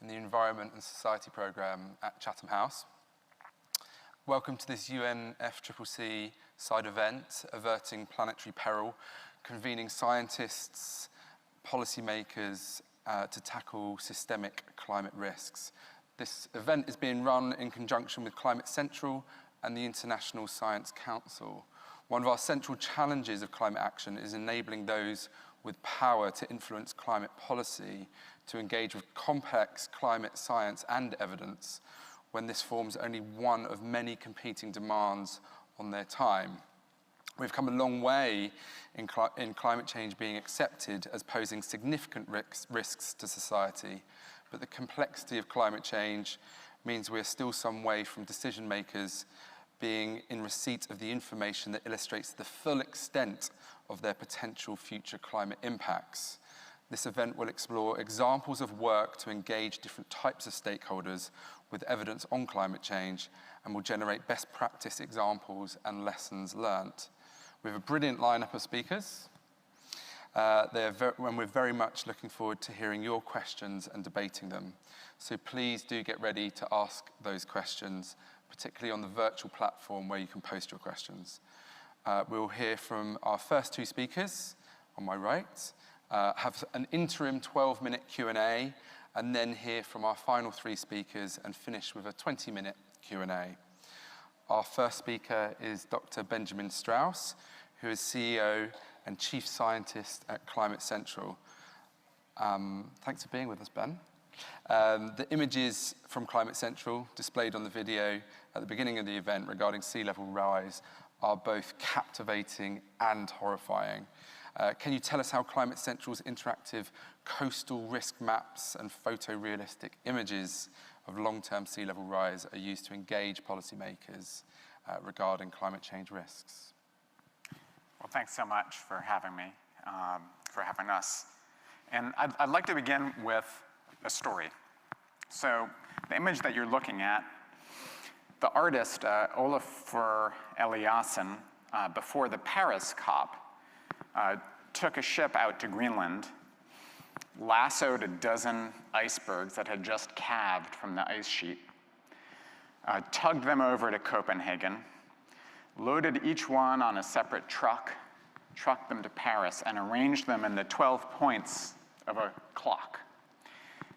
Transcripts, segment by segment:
in the Environment and Society programme at Chatham House. Welcome to this UNFCCC side event, Averting Planetary Peril, convening scientists, policymakers to tackle systemic climate risks. This event is being run in conjunction with Climate Central and the International Science Council. One of our central challenges of climate action is enabling those with power to influence climate policy to engage with complex climate science and evidence when this forms only one of many competing demands on their time. We've come a long way in climate change being accepted as posing significant risks to society, but the complexity of climate change means we're still some way from decision makers being in receipt of the information that illustrates the full extent of their potential future climate impacts. This event will explore examples of work to engage different types of stakeholders with evidence on climate change and will generate best practice examples and lessons learnt. We have a brilliant lineup of speakers, and we're very much looking forward to hearing your questions and debating them. So please do get ready to ask those questions, particularly on the virtual platform where you can post your questions. We'll hear from our first two speakers on my right, have an interim 12-minute Q&A, and then hear from our final three speakers and finish with a 20-minute Q&A. Our first speaker is Dr. Benjamin Strauss, who is CEO and Chief Scientist at Climate Central. Thanks for being with us, Ben. The images from Climate Central displayed on the video at the beginning of the event regarding sea level rise are both captivating and horrifying. Can you tell us how Climate Central's interactive coastal risk maps and photorealistic images of long-term sea level rise are used to engage policymakers regarding climate change risks? Well, thanks so much for having me, for having us. And I'd like to begin with a story. So the image that you're looking at, the artist, Olafur Eliasson, before the Paris COP, took a ship out to Greenland, lassoed a dozen icebergs that had just calved from the ice sheet, tugged them over to Copenhagen, loaded each one on a separate truck, trucked them to Paris, and arranged them in the 12 points of a clock.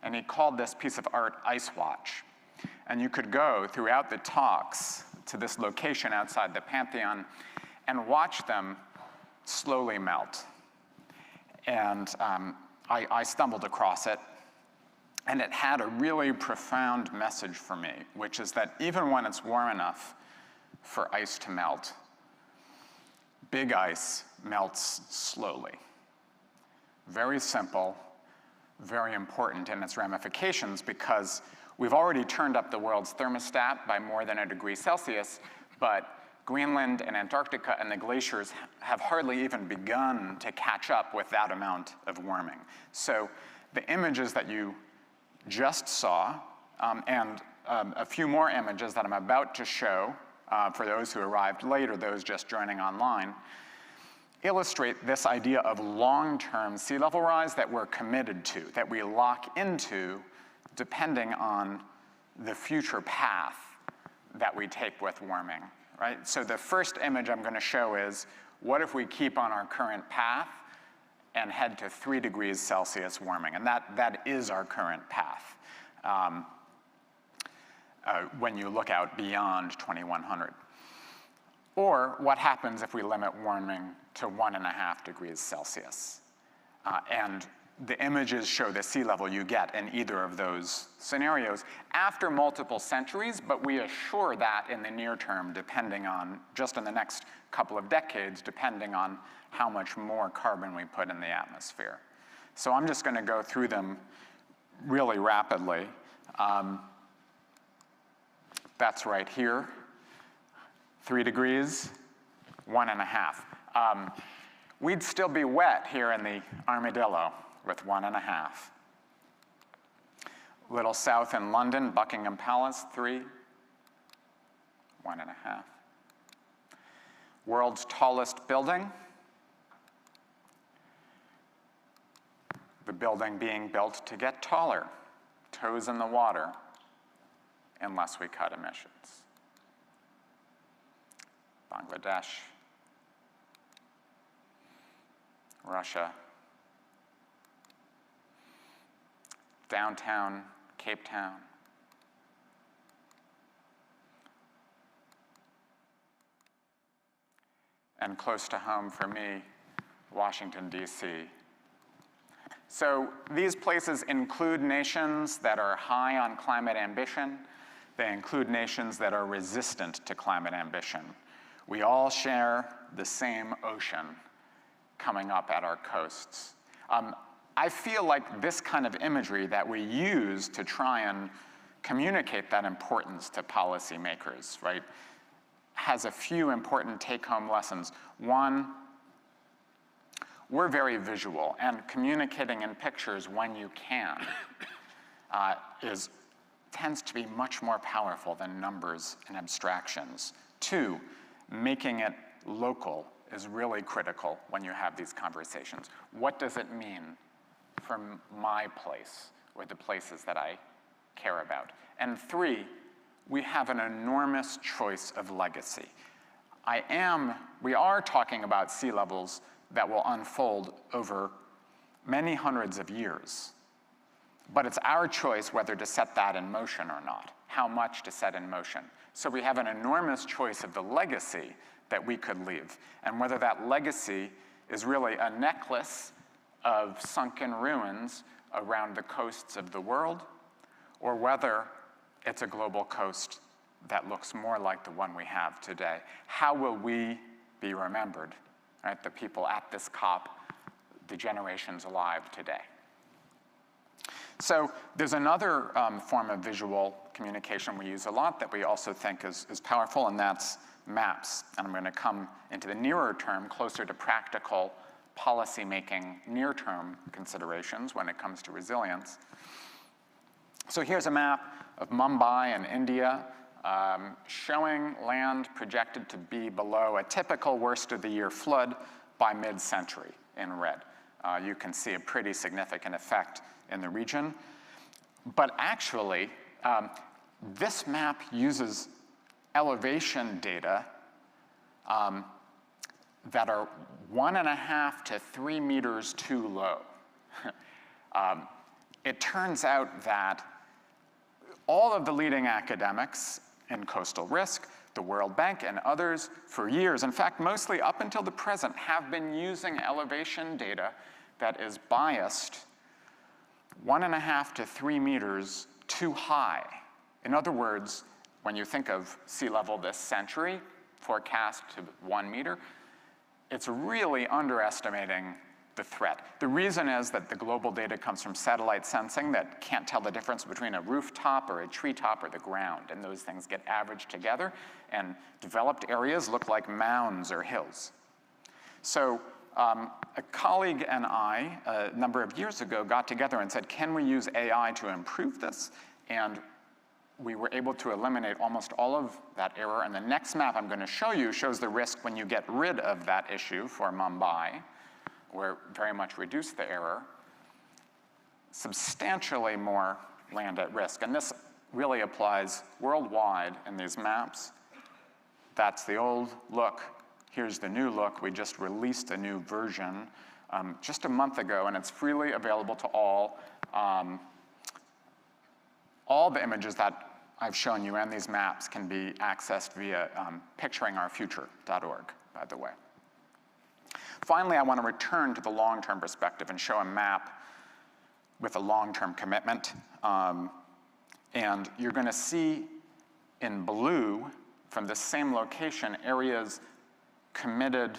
And he called this piece of art Ice Watch. And you could go throughout the talks to this location outside the Pantheon and watch them slowly melt. And I stumbled across it, and it had a really profound message for me, which is that even when it's warm enough for ice to melt, big ice melts slowly. Very simple, very important in its ramifications, because we've already turned up the world's thermostat by more than 1 degree Celsius, but Greenland and Antarctica and the glaciers have hardly even begun to catch up with that amount of warming. So the images that you just saw, and a few more images that I'm about to show for those who arrived late or those just joining online, illustrate this idea of long-term sea level rise that we're committed to, that we lock into depending on the future path that we take with warming. Right? So the first image I'm going to show is, what if we keep on our current path and head to 3 degrees Celsius warming? And that is our current path when you look out beyond 2100. Or what happens if we limit warming to 1.5 degrees Celsius? And the images show the sea level you get in either of those scenarios after multiple centuries, but we assure that in the near term, depending on, just in the next couple of decades, depending on how much more carbon we put in the atmosphere. So I'm just going to go through them really rapidly. That's right here, 3 degrees, 1.5. We'd still be wet here in the Armadillo with 1.5. A little south in London, Buckingham Palace, 3, 1.5. World's tallest building. The building being built to get taller, toes in the water unless we cut emissions. Bangladesh, Russia, downtown Cape Town, and close to home for me, Washington, D.C. So these places include nations that are high on climate ambition. They include nations that are resistant to climate ambition. We all share the same ocean coming up at our coasts. I feel like this kind of imagery that we use to try and communicate that importance to policymakers, right, has a few important take-home lessons. One, we're very visual, and communicating in pictures when you can tends to be much more powerful than numbers and abstractions. Two, making it local is really critical when you have these conversations. What does it mean for my place or the places that I care about? And three, we have an enormous choice of legacy. We are talking about sea levels that will unfold over many hundreds of years. But it's our choice whether to set that in motion or not, how much to set in motion. So we have an enormous choice of the legacy that we could leave, and whether that legacy is really a necklace of sunken ruins around the coasts of the world, or whether it's a global coast that looks more like the one we have today. How will we be remembered, right? The people at this COP, the generations alive today. So there's another form of visual communication we use a lot that we also think is powerful, and that's maps. And I'm going to come into the nearer term, closer to practical policy-making near-term considerations when it comes to resilience. So here's a map of Mumbai in India, showing land projected to be below a typical worst-of-the-year flood by mid-century in red. You can see a pretty significant effect in the region. But actually, this map uses elevation data that are 1.5 to 3 meters too low. It turns out that all of the leading academics in coastal risk, the World Bank and others, for years, in fact, mostly up until the present, have been using elevation data that is biased 1.5 to 3 meters too high. In other words, when you think of sea level this century, forecast to 1 meter, it's really underestimating the threat. The reason is that the global data comes from satellite sensing that can't tell the difference between a rooftop or a treetop or the ground, and those things get averaged together, and developed areas look like mounds or hills. So a colleague and I, a number of years ago, got together and said, can we use AI to improve this? And we were able to eliminate almost all of that error. And the next map I'm going to show you shows the risk when you get rid of that issue for Mumbai, where very much reduced the error, substantially more land at risk. And this really applies worldwide in these maps. That's the old look. Here's the new look. We just released a new version just a month ago, and it's freely available to all. All the images that I've shown you and these maps can be accessed via picturingourfuture.org, by the way. Finally, I want to return to the long-term perspective and show a map with a long-term commitment. And you're going to see in blue, from the same location, areas committed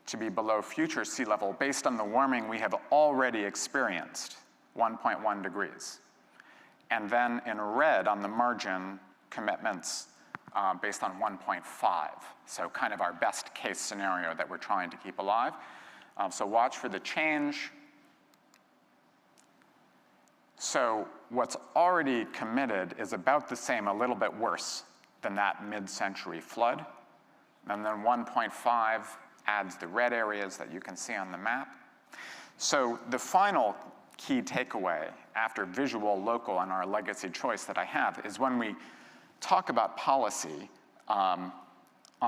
to be below future sea level based on the warming we have already experienced, 1.1 degrees. And then in red on the margin, commitments based on 1.5. So kind of our best case scenario that we're trying to keep alive. So watch for the change. So what's already committed is about the same, a little bit worse than that mid-century flood. And then 1.5 adds the red areas that you can see on the map. So the final key takeaway after visual, local, and our legacy choice that I have is when we talk about policy on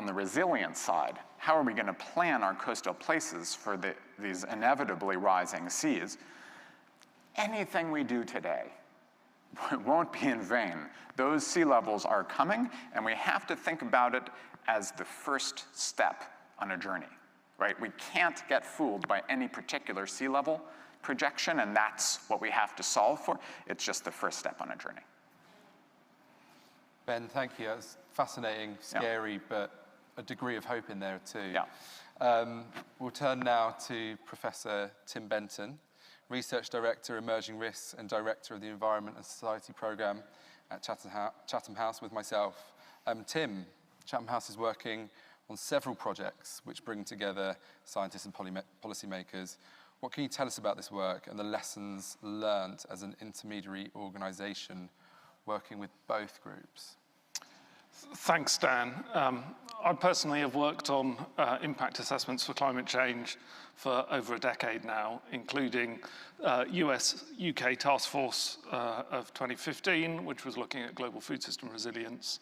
the resilience side, how are we going to plan our coastal places for these inevitably rising seas? Anything we do today won't be in vain. Those sea levels are coming, and we have to think about it as the first step on a journey, right? We can't get fooled by any particular sea level projection, and that's what we have to solve for. It's just the first step on a journey. Ben, thank you. That's fascinating, scary, but a degree of hope in there too. We'll turn now to Professor Tim Benton, Research Director, Emerging Risks, and Director of the Environment and Society Programme at Chatham House with myself. Tim, Chatham House is working on several projects which bring together scientists and policymakers. What can you tell us about this work and the lessons learned as an intermediary organisation working with both groups? Thanks, Dan. I personally have worked on impact assessments for climate change for over a decade now, including US-UK task force of 2015, which was looking at global food system resilience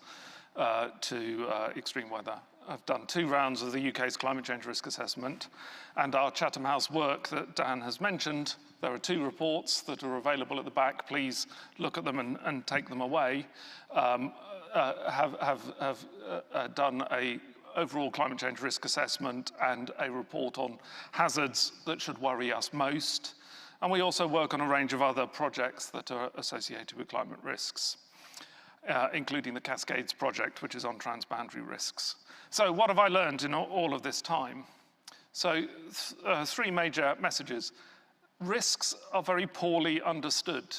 to extreme weather. I've done 2 rounds of the UK's climate change risk assessment, and our Chatham House work that Dan has mentioned. There are 2 reports that are available at the back. Please look at them and take them away. Have done a overall climate change risk assessment and a report on hazards that should worry us most. And we also work on a range of other projects that are associated with climate risks, including the Cascades project, which is on transboundary risks. So what have I learned in all of this time? So 3 major messages. Risks are very poorly understood.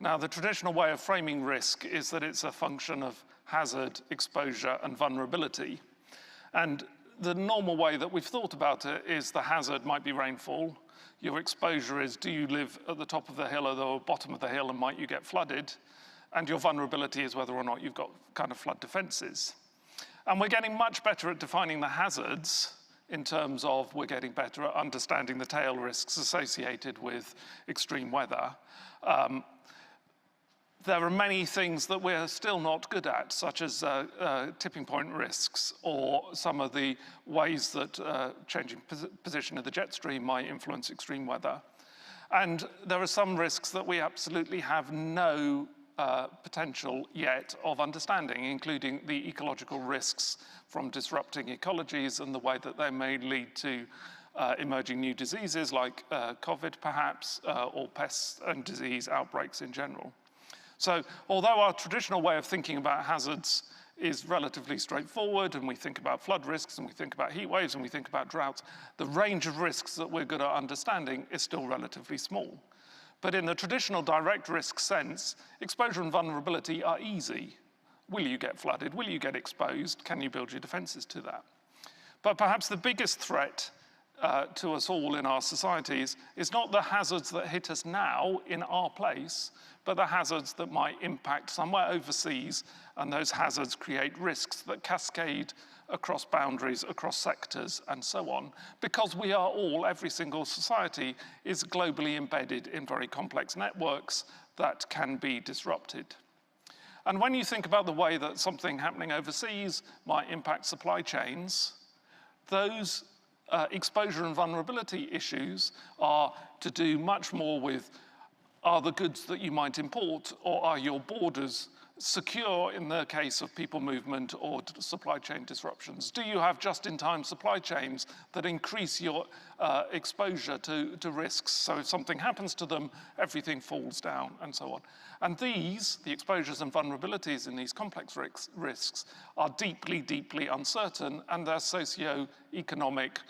Now, the traditional way of framing risk is that it's a function of hazard, exposure, and vulnerability. And the normal way that we've thought about it is the hazard might be rainfall. Your exposure is, do you live at the top of the hill or the bottom of the hill, and might you get flooded? And your vulnerability is whether or not you've got kind of flood defenses. And we're getting much better at defining the hazards in terms of we're getting better at understanding the tail risks associated with extreme weather. There are many things that we're still not good at, such as tipping point risks or some of the ways that changing position of the jet stream might influence extreme weather. And there are some risks that we absolutely have no potential yet of understanding, including the ecological risks from disrupting ecologies and the way that they may lead to emerging new diseases like COVID perhaps, or pests and disease outbreaks in general. So although our traditional way of thinking about hazards is relatively straightforward, and we think about flood risks, and we think about heat waves, and we think about droughts, the range of risks that we're good at understanding is still relatively small. But in the traditional direct risk sense, exposure and vulnerability are easy. Will you get flooded? Will you get exposed? Can you build your defenses to that? But perhaps the biggest threat to us all in our societies is not the hazards that hit us now in our place, but the hazards that might impact somewhere overseas, and those hazards create risks that cascade across boundaries, across sectors, and so on, because we are all, every single society, is globally embedded in very complex networks that can be disrupted. And when you think about the way that something happening overseas might impact supply chains, those exposure and vulnerability issues are to do much more with, are the goods that you might import, or are your borders secure in the case of people movement or supply chain disruptions? Do you have just-in-time supply chains that increase your exposure to risks? So if something happens to them, everything falls down, and so on. And these, the exposures and vulnerabilities in these complex risks, are deeply, deeply uncertain, and they're socio-economic,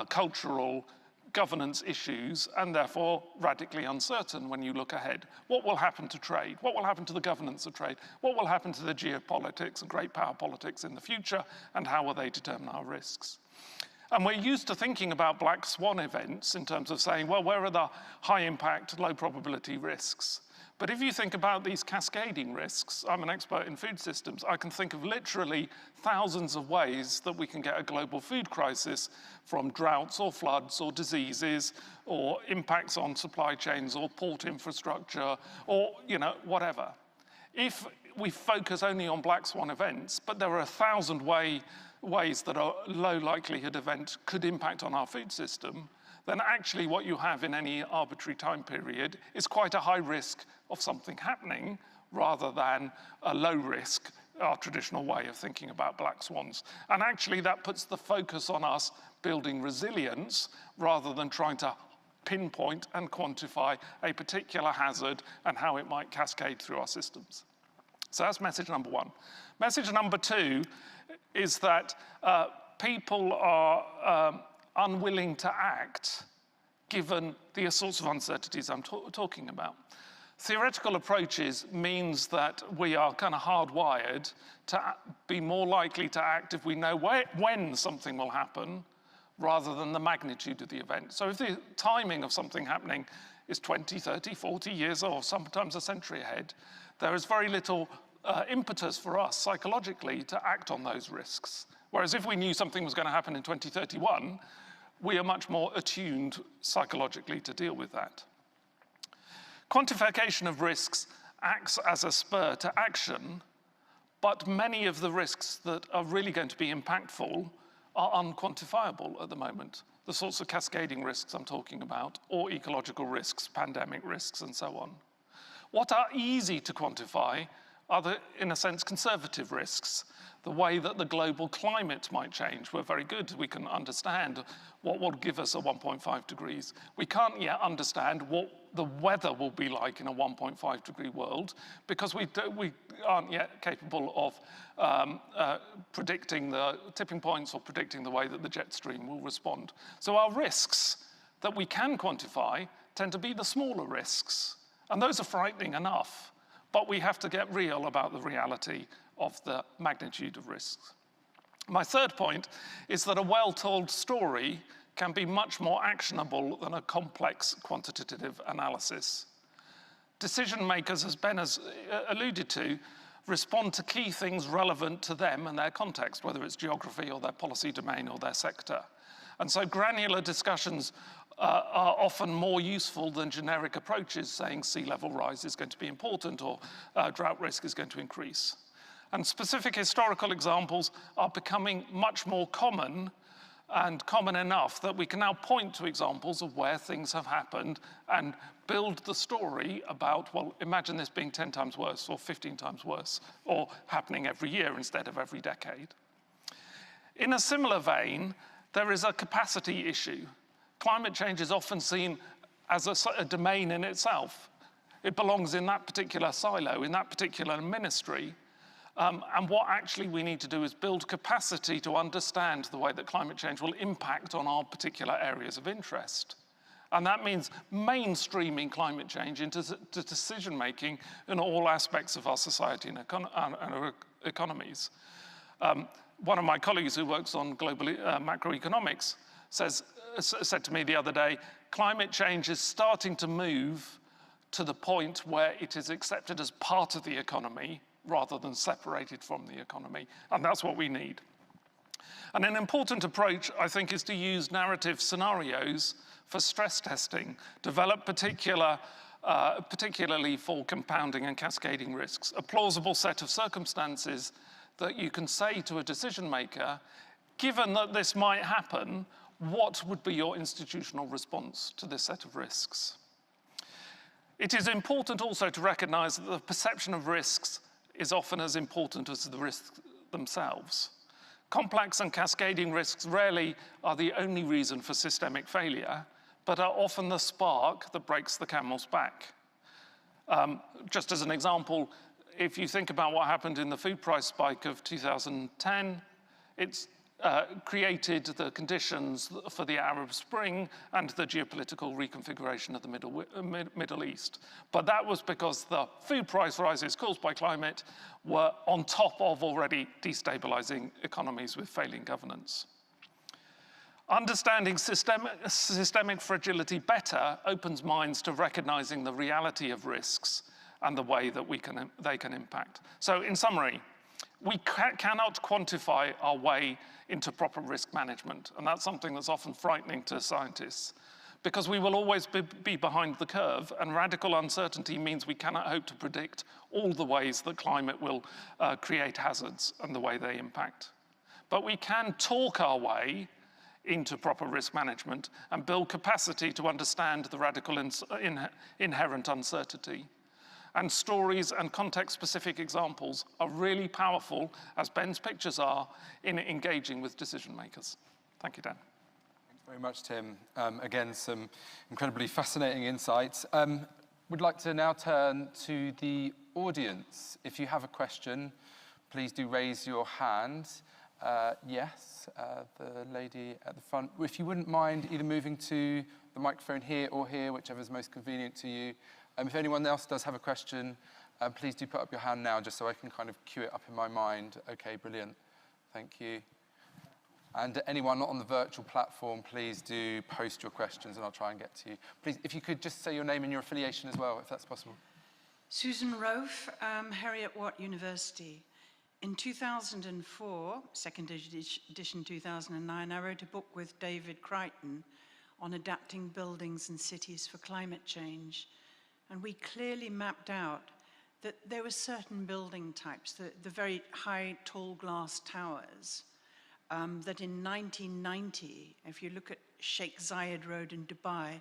cultural, governance issues, and therefore radically uncertain when you look ahead. What will happen to trade? What will happen to the governance of trade? What will happen to the geopolitics and great power politics in the future, and how will they determine our risks? And we're used to thinking about black swan events in terms of saying, well, where are the high impact, low probability risks? But if you think about these cascading risks, I'm an expert in food systems, I can think of literally thousands of ways that we can get a global food crisis from droughts or floods or diseases or impacts on supply chains or port infrastructure or, whatever. If we focus only on black swan events, but there are 1,000 ways that a low likelihood event could impact on our food system, then actually what you have in any arbitrary time period is quite a high risk of something happening rather than a low risk, our traditional way of thinking about black swans. And actually that puts the focus on us building resilience rather than trying to pinpoint and quantify a particular hazard and how it might cascade through our systems. So that's message number one. Message number two is that people are unwilling to act given the sorts of uncertainties I'm talking about. Theoretical approaches means that we are kind of hardwired to be more likely to act if we know when something will happen rather than the magnitude of the event. So if the timing of something happening is 20, 30, 40 years or sometimes a century ahead, there is very little impetus for us psychologically to act on those risks. Whereas if we knew something was going to happen in 2031, we are much more attuned psychologically to deal with that. Quantification of risks acts as a spur to action, but many of the risks that are really going to be impactful are unquantifiable at the moment. The sorts of cascading risks I'm talking about, or ecological risks, pandemic risks, and so on. What are easy to quantify are the, in a sense, conservative risks. The way that the global climate might change, we're very good. We can understand what will give us a 1.5 degrees. We can't yet understand what the weather will be like in a 1.5 degree world because we aren't yet capable of predicting the tipping points or predicting the way that the jet stream will respond. So our risks that we can quantify tend to be the smaller risks. And those are frightening enough, but we have to get real about the reality of the magnitude of risks. My third point is that a well-told story can be much more actionable than a complex quantitative analysis. Decision makers, as Ben has alluded to, respond to key things relevant to them and their context, whether it's geography or their policy domain or their sector. And so granular discussions are often more useful than generic approaches saying sea level rise is going to be important or drought risk is going to increase. And specific historical examples are becoming much more common and common enough that we can now point to examples of where things have happened and build the story about, well, imagine this being 10 times worse or 15 times worse or happening every year instead of every decade. In a similar vein, there is a capacity issue. Climate change is often seen as a domain in itself. It belongs in that particular silo, in that particular ministry. And what actually we need to do is build capacity to understand the way that climate change will impact on our particular areas of interest. And that means mainstreaming climate change into decision-making in all aspects of our society and our economies. One of my colleagues who works on global macroeconomics said to me the other day, climate change is starting to move to the point where it is accepted as part of the economy rather than separated from the economy, and that's what we need. And an important approach, I think, is to use narrative scenarios for stress testing, develop particularly for compounding and cascading risks, a plausible set of circumstances that you can say to a decision maker, given that this might happen, what would be your institutional response to this set of risks? It is important also to recognize that the perception of risks is often as important as the risks themselves. Complex and cascading risks rarely are the only reason for systemic failure, but are often the spark that breaks the camel's back. Just as an example, if you think about what happened in the food price spike of 2010, it's created the conditions for the Arab Spring and the geopolitical reconfiguration of the Middle East. But that was because the food price rises caused by climate were on top of already destabilizing economies with failing governance. Understanding systemic fragility better opens minds to recognizing the reality of risks and the way that they can impact. So in summary, we cannot quantify our way into proper risk management, and that's something that's often frightening to scientists, because we will always be behind the curve, and radical uncertainty means we cannot hope to predict all the ways that climate will create hazards and the way they impact. But we can talk our way into proper risk management and build capacity to understand the radical inherent uncertainty. And stories and context-specific examples are really powerful, as Ben's pictures are, in engaging with decision makers. Thank you, Dan. Thanks very much, Tim. Again, some incredibly fascinating insights. We'd like to now turn to the audience. If you have a question, please do raise your hand. Yes, the lady at the front. If you wouldn't mind either moving to the microphone here or here, whichever's most convenient to you. If anyone else does have a question, please do put up your hand now, just so I can kind of cue it up in my mind. Okay, brilliant. Thank you. And anyone not on the virtual platform, please do post your questions and I'll try and get to you. Please, if you could just say your name and your affiliation as well, if that's possible. Susan Roeth, Heriot-Watt University. In 2004, second edition 2009, I wrote a book with David Crichton on adapting buildings and cities for climate change. And we clearly mapped out that there were certain building types, the very high, tall glass towers, that in 1990, if you look at Sheikh Zayed Road in Dubai,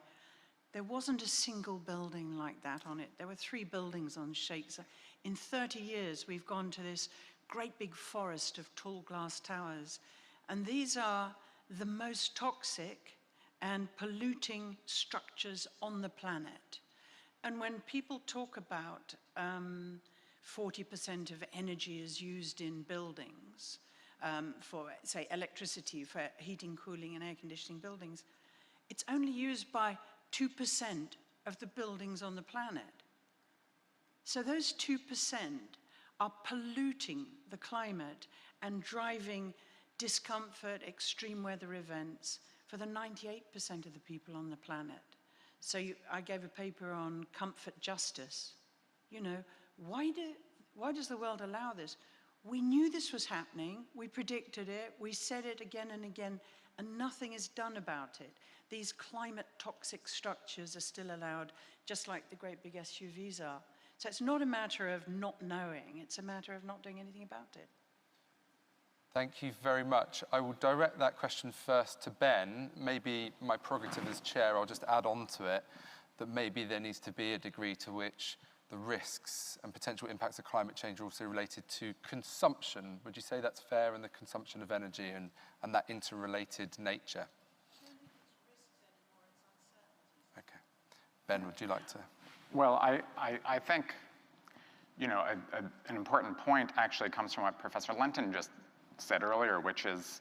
there wasn't a single building like that on it. There were 3 buildings on Sheikh Zayed. In 30 years, we've gone to this great big forest of tall glass towers. And these are the most toxic and polluting structures on the planet. And when people talk about 40% of energy is used in buildings for, say, electricity, for heating, cooling, and air conditioning buildings, it's only used by 2% of the buildings on the planet. So those 2% are polluting the climate and driving discomfort, extreme weather events for the 98% of the people on the planet. So I gave a paper on comfort justice. You know, why does the world allow this? We knew this was happening, we predicted it, we said it again and again, and nothing is done about it. These climate toxic structures are still allowed, just like the great big SUVs are. So it's not a matter of not knowing, it's a matter of not doing anything about it. Thank you very much. I will direct that question first to Ben. Maybe my prerogative as chair, I'll just add on to it, that maybe there needs to be a degree to which the risks and potential impacts of climate change are also related to consumption. Would you say that's fair, in the consumption of energy and that interrelated nature? Okay. Ben, would you like to? Well, I think, you know, an important point actually comes from what Professor Lenton just said earlier, which is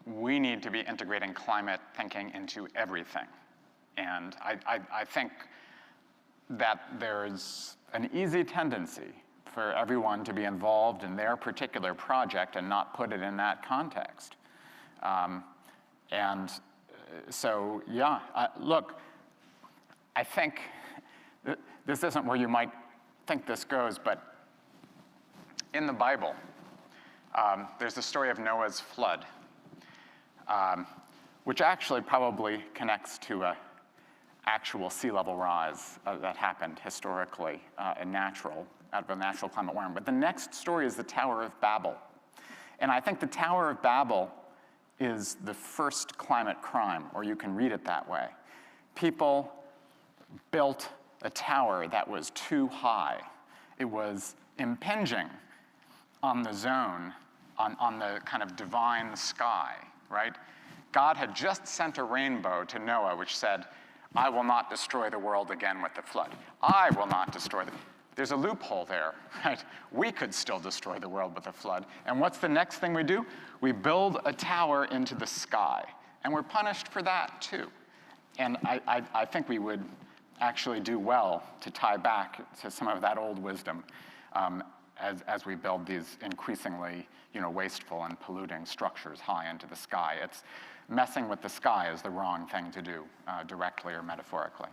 we need to be integrating climate thinking into everything. And I think that there's an easy tendency for everyone to be involved in their particular project and not put it in that context. So, yeah, look, I think this isn't where you might think this goes, but in the Bible, there's the story of Noah's flood, which actually probably connects to an actual sea level rise that happened historically out of a natural climate warming. But the next story is the Tower of Babel. And I think the Tower of Babel is the first climate crime, or you can read it that way. People built a tower that was too high. It was impinging on the zone, on the kind of divine sky, right? God had just sent a rainbow to Noah, which said, I will not destroy the world again with the flood. I will not destroy the... There's a loophole there, right? We could still destroy the world with a flood. And what's the next thing we do? We build a tower into the sky. And we're punished for that, too. And I think we would actually do well to tie back to some of that old wisdom as we build these increasingly, wasteful and polluting structures high into the sky. It's messing with the sky is the wrong thing to do, directly or metaphorically.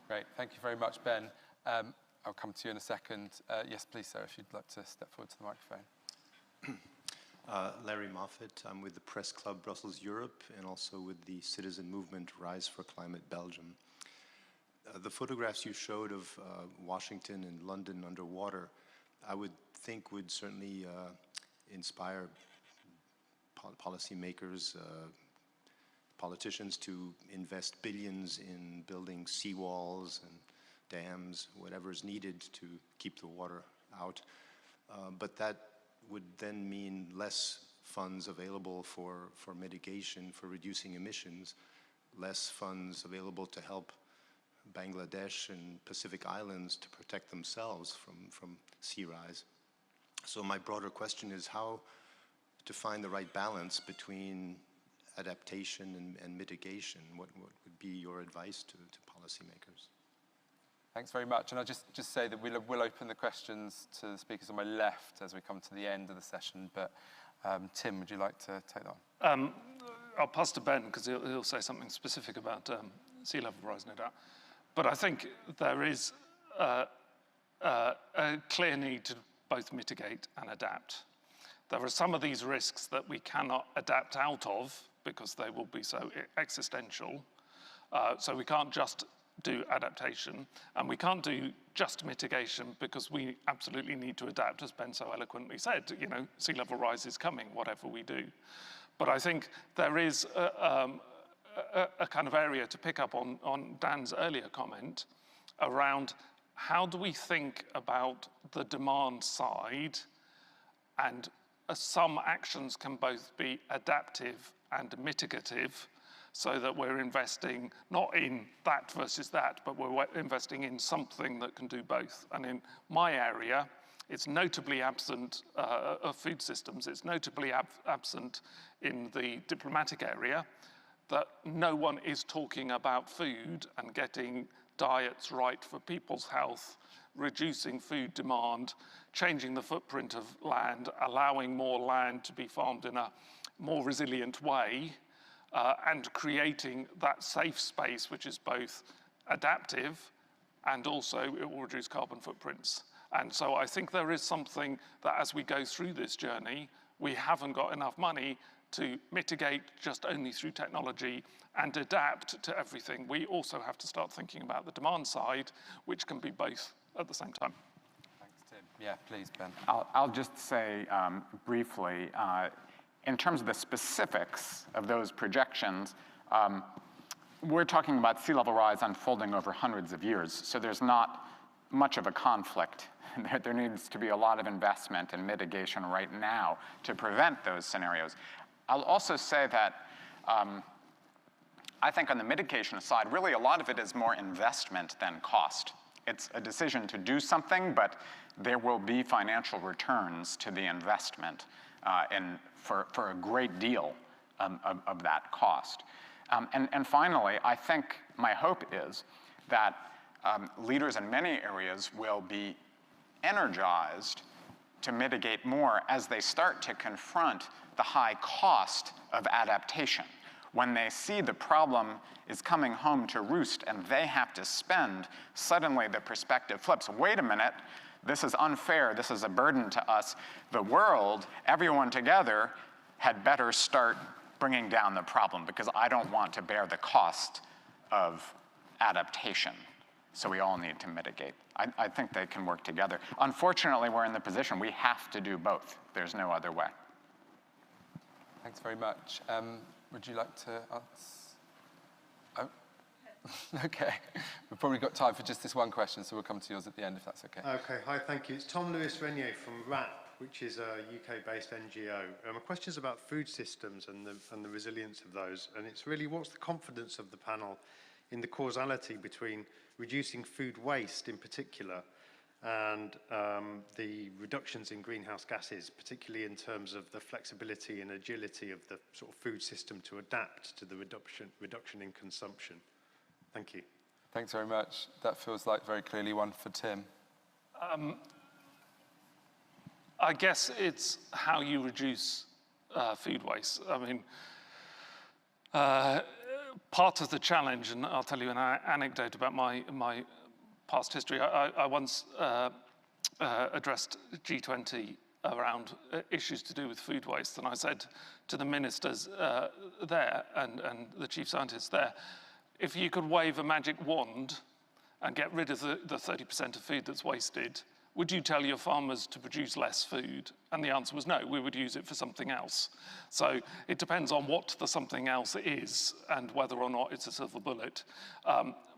Great, thank you very much, Ben. I'll come to you in a second. Yes, please, sir, if you'd like to step forward to the microphone. Larry Moffitt. I'm with the Press Club Brussels Europe and also with the citizen movement Rise for Climate Belgium. The photographs you showed of Washington and London underwater, I would think would certainly inspire policymakers, politicians to invest billions in building seawalls and dams, whatever is needed to keep the water out. But that would then mean less funds available for mitigation, for reducing emissions, less funds available to help Bangladesh and Pacific Islands to protect themselves from sea rise. So my broader question is how to find the right balance between adaptation and mitigation. What would be your advice to policymakers? Thanks very much. And I'll just say that we'll open the questions to the speakers on my left as we come to the end of the session. But Tim, would you like to take that on? I'll pass to Ben because he'll say something specific about sea level rise, no doubt. But I think there is a clear need to both mitigate and adapt. There are some of these risks that we cannot adapt out of because they will be so existential. So we can't just do adaptation, and we can't do just mitigation because we absolutely need to adapt, as Ben so eloquently said. You know, sea level rise is coming, whatever we do. But I think there is a kind of area to pick up on Dan's earlier comment around how do we think about the demand side, and some actions can both be adaptive and mitigative, so that we're investing not in that versus that, but we're investing in something that can do both. And in my area, it's notably absent of food systems. It's notably absent in the diplomatic area, that no one is talking about food and getting diets right for people's health, reducing food demand, changing the footprint of land, allowing more land to be farmed in a more resilient way, and creating that safe space, which is both adaptive and also it will reduce carbon footprints. And so I think there is something that as we go through this journey, we haven't got enough money to mitigate just only through technology and adapt to everything. We also have to start thinking about the demand side, which can be both at the same time. Thanks, Tim. Yeah, please, Ben. I'll just say briefly, in terms of the specifics of those projections, we're talking about sea level rise unfolding over hundreds of years, so there's not much of a conflict. There needs to be a lot of investment and mitigation right now to prevent those scenarios. I'll also say that I think on the mitigation side, really a lot of it is more investment than cost. It's a decision to do something, but there will be financial returns to the investment for a great deal of that cost. And finally, I think my hope is that leaders in many areas will be energized to mitigate more as they start to confront the high cost of adaptation. When they see the problem is coming home to roost and they have to spend, suddenly the perspective flips. Wait a minute. This is unfair, this is a burden to us. The world, everyone together, had better start bringing down the problem because I don't want to bear the cost of adaptation. So we all need to mitigate. I think they can work together. Unfortunately, we're in the position we have to do both. There's no other way. Thanks very much. Would you like to answer? Oh, okay. We've probably got time for just this one question, so we'll come to yours at the end if that's okay. Okay, hi, thank you. It's Tom LouisRenier from RAP, which is a UK-based NGO. My question is about food systems and the resilience of those. And it's really, what's the confidence of the panel in the causality between reducing food waste in particular and the reductions in greenhouse gases, particularly in terms of the flexibility and agility of the sort of food system to adapt to the reduction in consumption? Thank you. Thanks very much. That feels like very clearly one for Tim. I guess it's how you reduce food waste. I mean, part of the challenge, and I'll tell you an anecdote about my past history. I once addressed G20 around issues to do with food waste, and I said to the ministers there and the chief scientists there, if you could wave a magic wand and get rid of the 30% of food that's wasted, would you tell your farmers to produce less food? And the answer was no, we would use it for something else. So it depends on what the something else is and whether or not it's a silver bullet.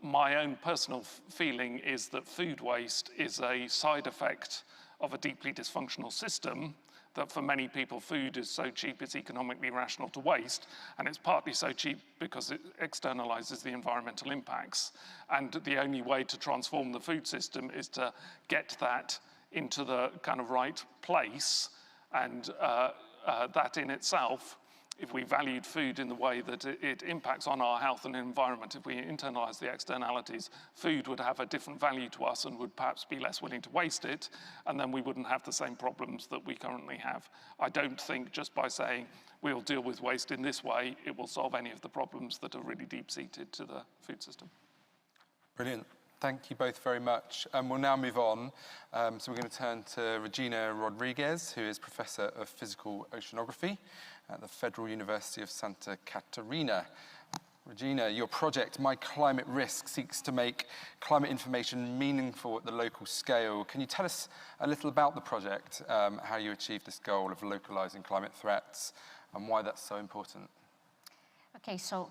My own personal feeling is that food waste is a side effect of a deeply dysfunctional system, that for many people food is so cheap it's economically rational to waste, and it's partly so cheap because it externalizes the environmental impacts. And the only way to transform the food system is to get that into the kind of right place, and that in itself, if we valued food in the way that it impacts on our health and environment, if we internalize the externalities, food would have a different value to us and would perhaps be less willing to waste it, and then we wouldn't have the same problems that we currently have. I don't think just by saying we'll deal with waste in this way, it will solve any of the problems that are really deep-seated to the food system. Brilliant. Thank you both very much. We'll now move on. So we're going to turn to Regina Rodriguez, who is Professor of Physical Oceanography at the Federal University of Santa Catarina. Regina, your project, My Climate Risk, seeks to make climate information meaningful at the local scale. Can you tell us a little about the project, how you achieved this goal of localizing climate threats, and why that's so important? Okay, so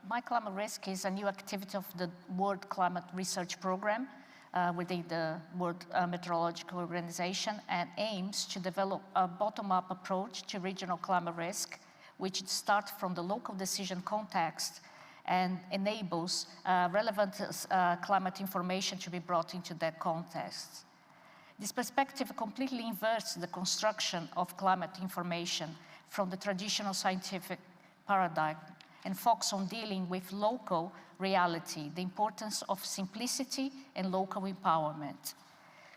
My Climate Risk is a new activity of the World Climate Research Program within the World Meteorological Organization, and aims to develop a bottom-up approach to regional climate risk, which starts from the local decision context and enables relevant climate information to be brought into that context. This perspective completely inverts the construction of climate information from the traditional scientific paradigm and focus on dealing with local reality, the importance of simplicity and local empowerment.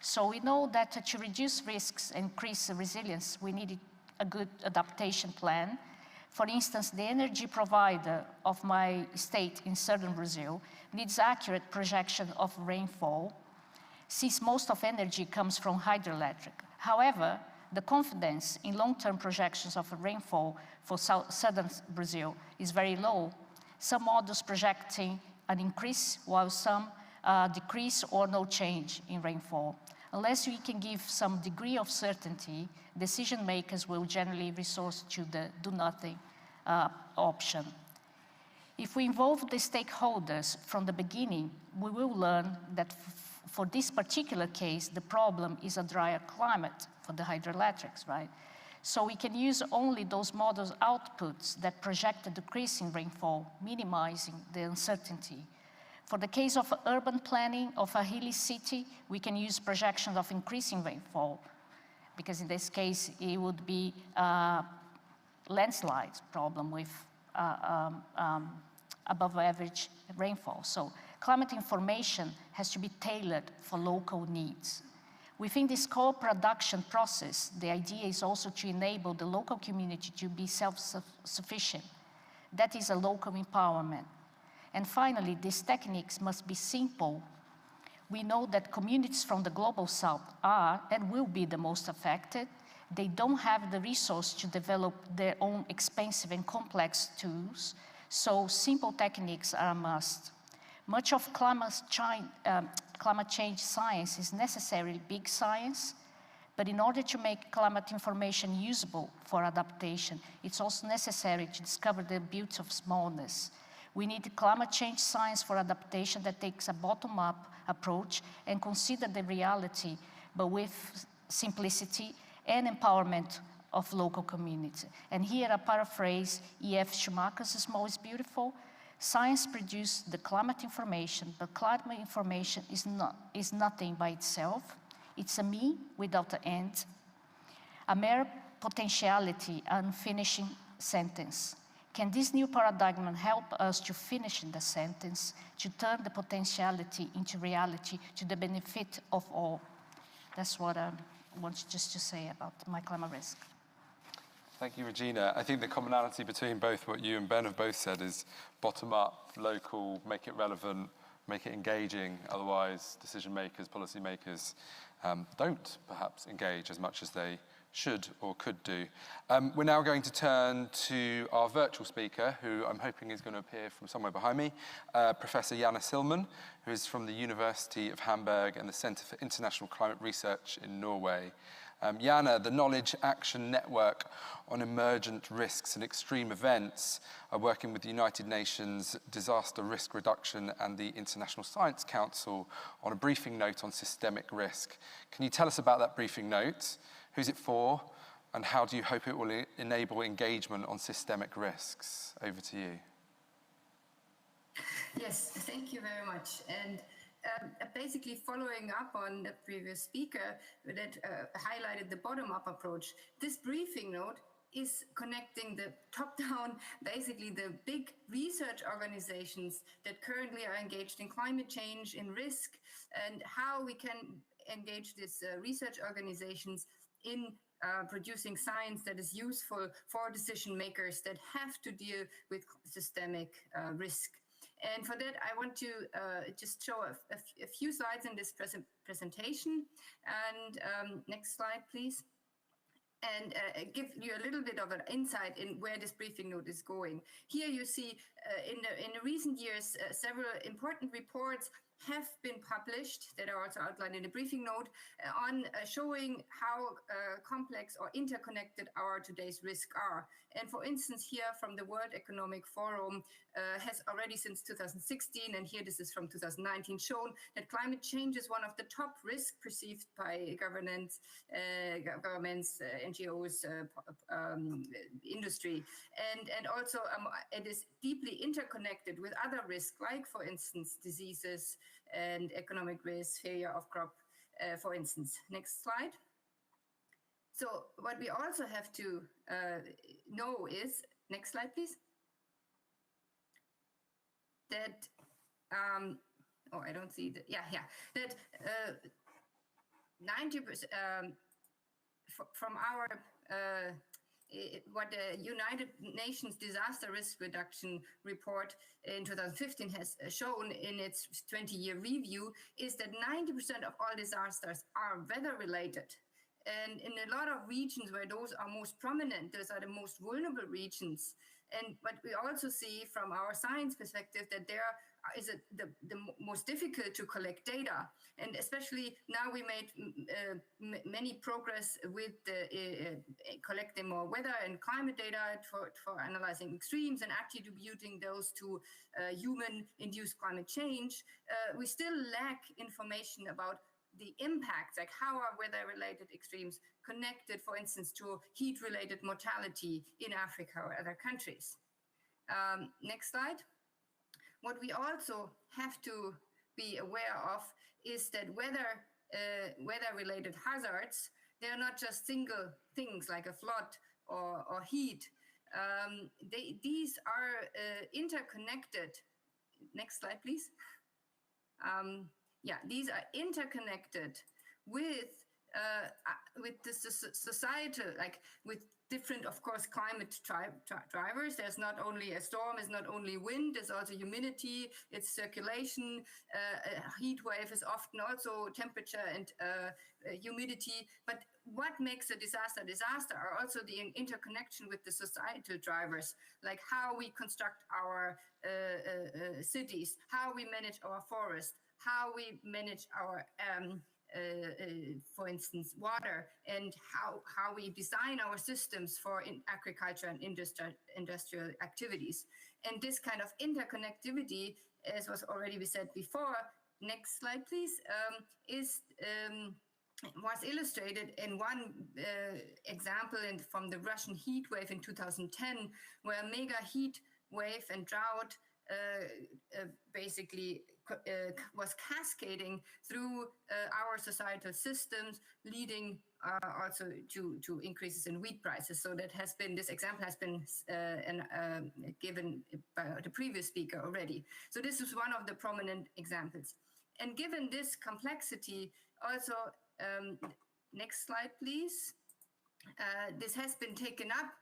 So we know that to reduce risks and increase resilience, we needed a good adaptation plan. For instance, the energy provider of my state in southern Brazil needs accurate projection of rainfall, since most of energy comes from hydroelectric. However, the confidence in long-term projections of rainfall for southern Brazil is very low. Some models projecting an increase, while some decrease or no change in rainfall. Unless we can give some degree of certainty, decision makers will generally resort to the do-nothing option. If we involve the stakeholders from the beginning, we will learn that for this particular case, the problem is a drier climate for the hydroelectrics, right? So we can use only those models outputs that project a decrease in rainfall, minimizing the uncertainty. For the case of urban planning of a hilly city, we can use projections of increasing rainfall, because in this case, it would be a landslide problem with above average rainfall. So climate information has to be tailored for local needs. Within this co-production process, the idea is also to enable the local community to be self-sufficient. That is a local empowerment. And finally, these techniques must be simple. We know that communities from the global south are and will be the most affected. They don't have the resource to develop their own expensive and complex tools, so simple techniques are a must. Much of climate change science is necessarily big science, but in order to make climate information usable for adaptation, it's also necessary to discover the beauty of smallness. We need climate change science for adaptation that takes a bottom-up approach and consider the reality, but with simplicity and empowerment of local community. And here I paraphrase E.F. Schumacher's Small is Beautiful. Science produces the climate information, but climate information is nothing by itself. It's a me without an end, a mere potentiality, unfinishing sentence. Can this new paradigm help us to finish the sentence, to turn the potentiality into reality to the benefit of all? That's what I want just to say about My Climate Risk. Thank you, Regina. I think the commonality between both what you and Ben have both said is bottom-up, local, make it relevant, make it engaging. Otherwise, decision makers, policy makers don't perhaps engage as much as they should or could do. We're now going to turn to our virtual speaker, who I'm hoping is going to appear from somewhere behind me, Professor Yana Silman, who is from the University of Hamburg and the Centre for International Climate Research in Norway. Jana, the Knowledge Action Network on Emergent Risks and Extreme Events, are working with the United Nations Disaster Risk Reduction and the International Science Council on a briefing note on systemic risk. Can you tell us about that briefing note? Who's it for? And how do you hope it will enable engagement on systemic risks? Over to you. Yes, thank you very much. And basically following up on the previous speaker that highlighted the bottom-up approach, this briefing note is connecting the top-down, basically the big research organizations that currently are engaged in climate change, in risk, and how we can engage these research organizations in producing science that is useful for decision makers that have to deal with systemic risk. And for that, I want to just show a few slides in this presentation. And next slide, please. And give you a little bit of an insight in where this briefing note is going. Here you see in the recent years, several important reports have been published that are also outlined in the briefing note on showing how complex or interconnected our today's risks are. And for instance, here from the World Economic Forum has already since 2016, and here this is from 2019, shown that climate change is one of the top risks perceived by governments, NGOs, industry. And also it is deeply interconnected with other risks, like for instance, diseases and economic risk, failure of crop, for instance. Next slide. So what we also have to know is, next slide, please, that, oh, I don't see that, that 90% from our, what the United Nations Disaster Risk Reduction report in 2015 has shown in its 20-year review is that 90% of all disasters are weather-related. And in a lot of regions where those are most prominent, those are the most vulnerable regions. And but we also see from our science perspective that there is the most difficult to collect data. And especially now we made many progress with collecting more weather and climate data for analyzing extremes and attributing those to human-induced climate change. We still lack information about the impacts, like how are weather-related extremes connected, for instance, to heat-related mortality in Africa or other countries. Next slide. What we also have to be aware of is that weather-related hazards, they're not just single things like a flood or heat. These are interconnected. Next slide, please. Yeah, these are interconnected with the societal, like with different, of course, climate drivers. There's not only a storm, it's not only wind, there's also humidity, it's circulation. A heat wave is often also temperature and humidity. But what makes a disaster are also the interconnection with the societal drivers, like how we construct our cities, how we manage our forests, how we manage our, for instance, water, and how we design our systems for agriculture and industrial activities. And this kind of interconnectivity, as was already said before, next slide please, was illustrated in one example from the Russian heat wave in 2010, where a mega heat wave and drought basically was cascading through our societal systems, leading also to increases in wheat prices. So that has been, this example has been given by the previous speaker already. So this is one of the prominent examples. And given this complexity, also, next slide, please. This has been taken up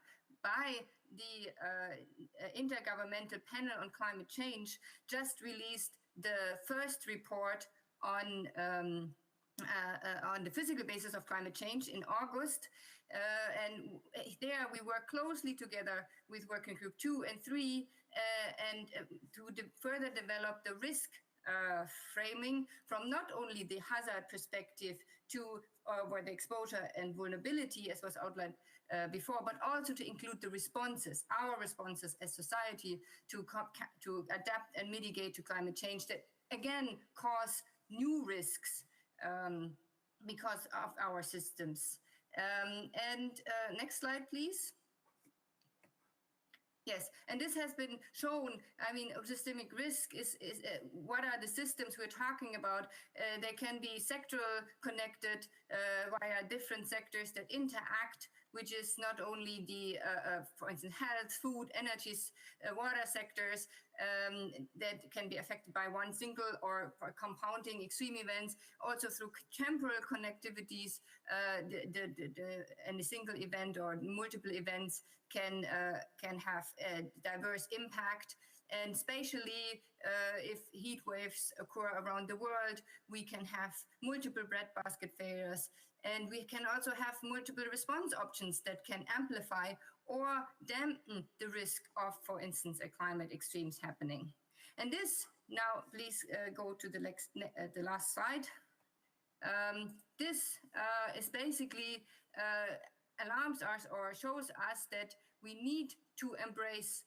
by the Intergovernmental Panel on Climate Change, just released the first report on the physical basis of climate change in August. And there we work closely together with Working Group 2 and 3 to further develop the risk framing from not only the hazard perspective to where the exposure and vulnerability, as was outlined before, but also to include the responses, our responses as society to adapt and mitigate to climate change that again cause new risks because of our systems. Next slide, please. Yes, and this has been shown. I mean, systemic risk is what are the systems we're talking about? They can be sectoral connected via different sectors that interact, which is not only the, for instance, health, food, energies, water sectors that can be affected by one single or compounding extreme events, also through temporal connectivities, and a single event or multiple events can have a diverse impact. And spatially, if heat waves occur around the world, we can have multiple breadbasket failures. And we can also have multiple response options that can amplify or dampen the risk of, for instance, a climate extremes happening. And this, now please go to the last slide. This is basically alarms us or shows us that we need to embrace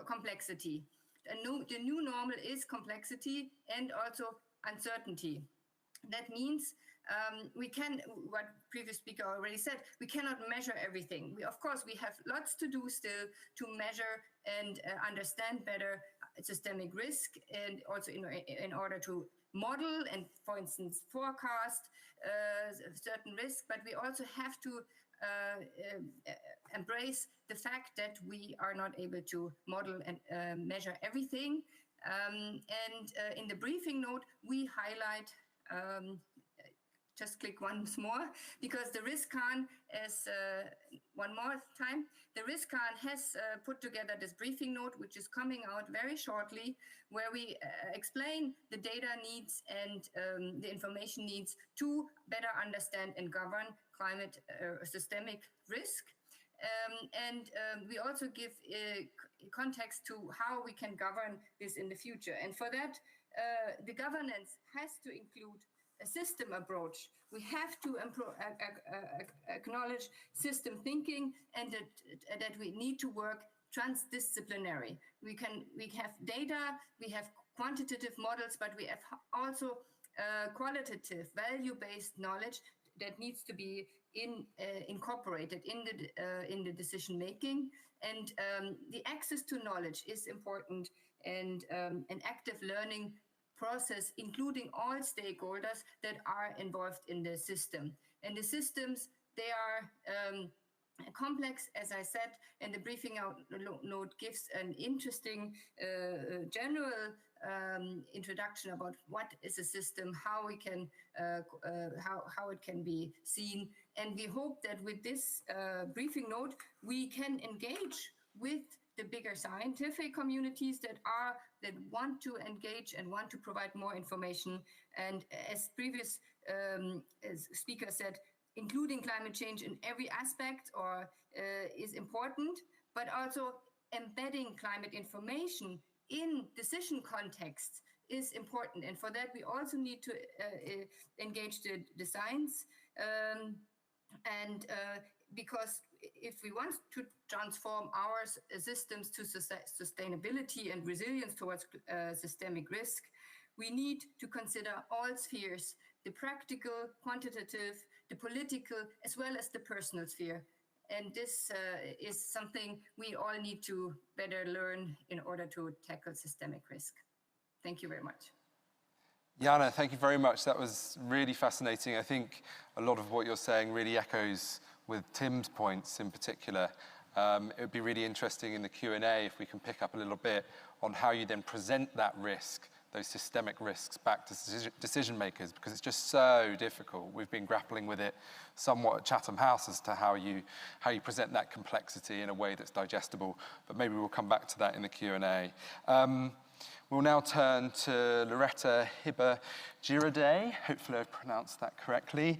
complexity. The new normal is complexity and also uncertainty. That means we can, what previous speaker already said, we cannot measure everything. Of course, we have lots to do still to measure and understand better systemic risk, and also in order to model and, for instance, forecast certain risk. But we also have to embrace the fact that we are not able to model and measure everything. In the briefing note, we highlight just click once more, because the Riskkhan is, one more time, the Riskkhan has put together this briefing note, which is coming out very shortly, where we explain the data needs and the information needs to better understand and govern climate systemic risk. We also give context to how we can govern this in the future. And for that, the governance has to include a system approach. We have to acknowledge system thinking, and that we need to work transdisciplinary. We have data, we have quantitative models, but we have also qualitative, value-based knowledge that needs to be incorporated in the decision making. And the access to knowledge is important, and an active learning process, including all stakeholders that are involved in the system. And the systems, they are complex, as I said, and the briefing note gives an interesting general introduction about what is a system, how we can, how it can be seen. And we hope that with this briefing note, we can engage with the bigger scientific communities that want to engage and want to provide more information. And as previous speaker said, including climate change in every aspect is important, but also embedding climate information in decision contexts is important. And for that, we also need to engage the science. Because if we want to transform our systems to sustainability and resilience towards systemic risk, we need to consider all spheres, the practical, quantitative, the political, as well as the personal sphere. And this is something we all need to better learn in order to tackle systemic risk. Thank you very much. Jana, thank you very much. That was really fascinating. I think a lot of what you're saying really echoes with Tim's points in particular. It would be really interesting in the Q&A if we can pick up a little bit on how you then present that risk, those systemic risks, back to decision makers, because it's just so difficult. We've been grappling with it somewhat at Chatham House as to how you present that complexity in a way that's digestible, but maybe we'll come back to that in the Q&A. We'll now turn to Loretta Hibbert, hopefully I pronounced that correctly,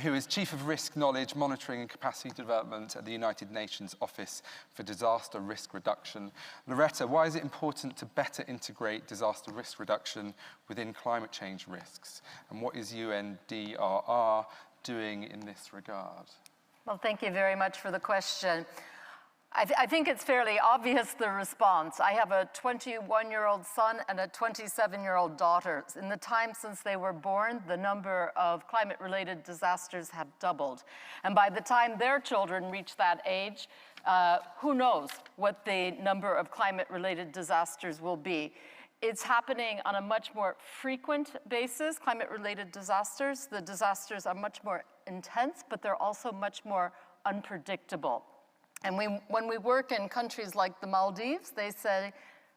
who is Chief of Risk Knowledge, Monitoring and Capacity Development at the United Nations Office for Disaster Risk Reduction. Loretta, why is it important to better integrate disaster risk reduction within climate change risks? And what is UNDRR doing in this regard? Well, thank you very much for the question. I think it's fairly obvious, the response. I have a 21-year-old son and a 27-year-old daughter. In the time since they were born, the number of climate-related disasters have doubled. And by the time their children reach that age, who knows what the number of climate-related disasters will be. It's happening on a much more frequent basis, climate-related disasters. The disasters are much more intense, but they're also much more unpredictable. And when we work in countries like the Maldives, they say,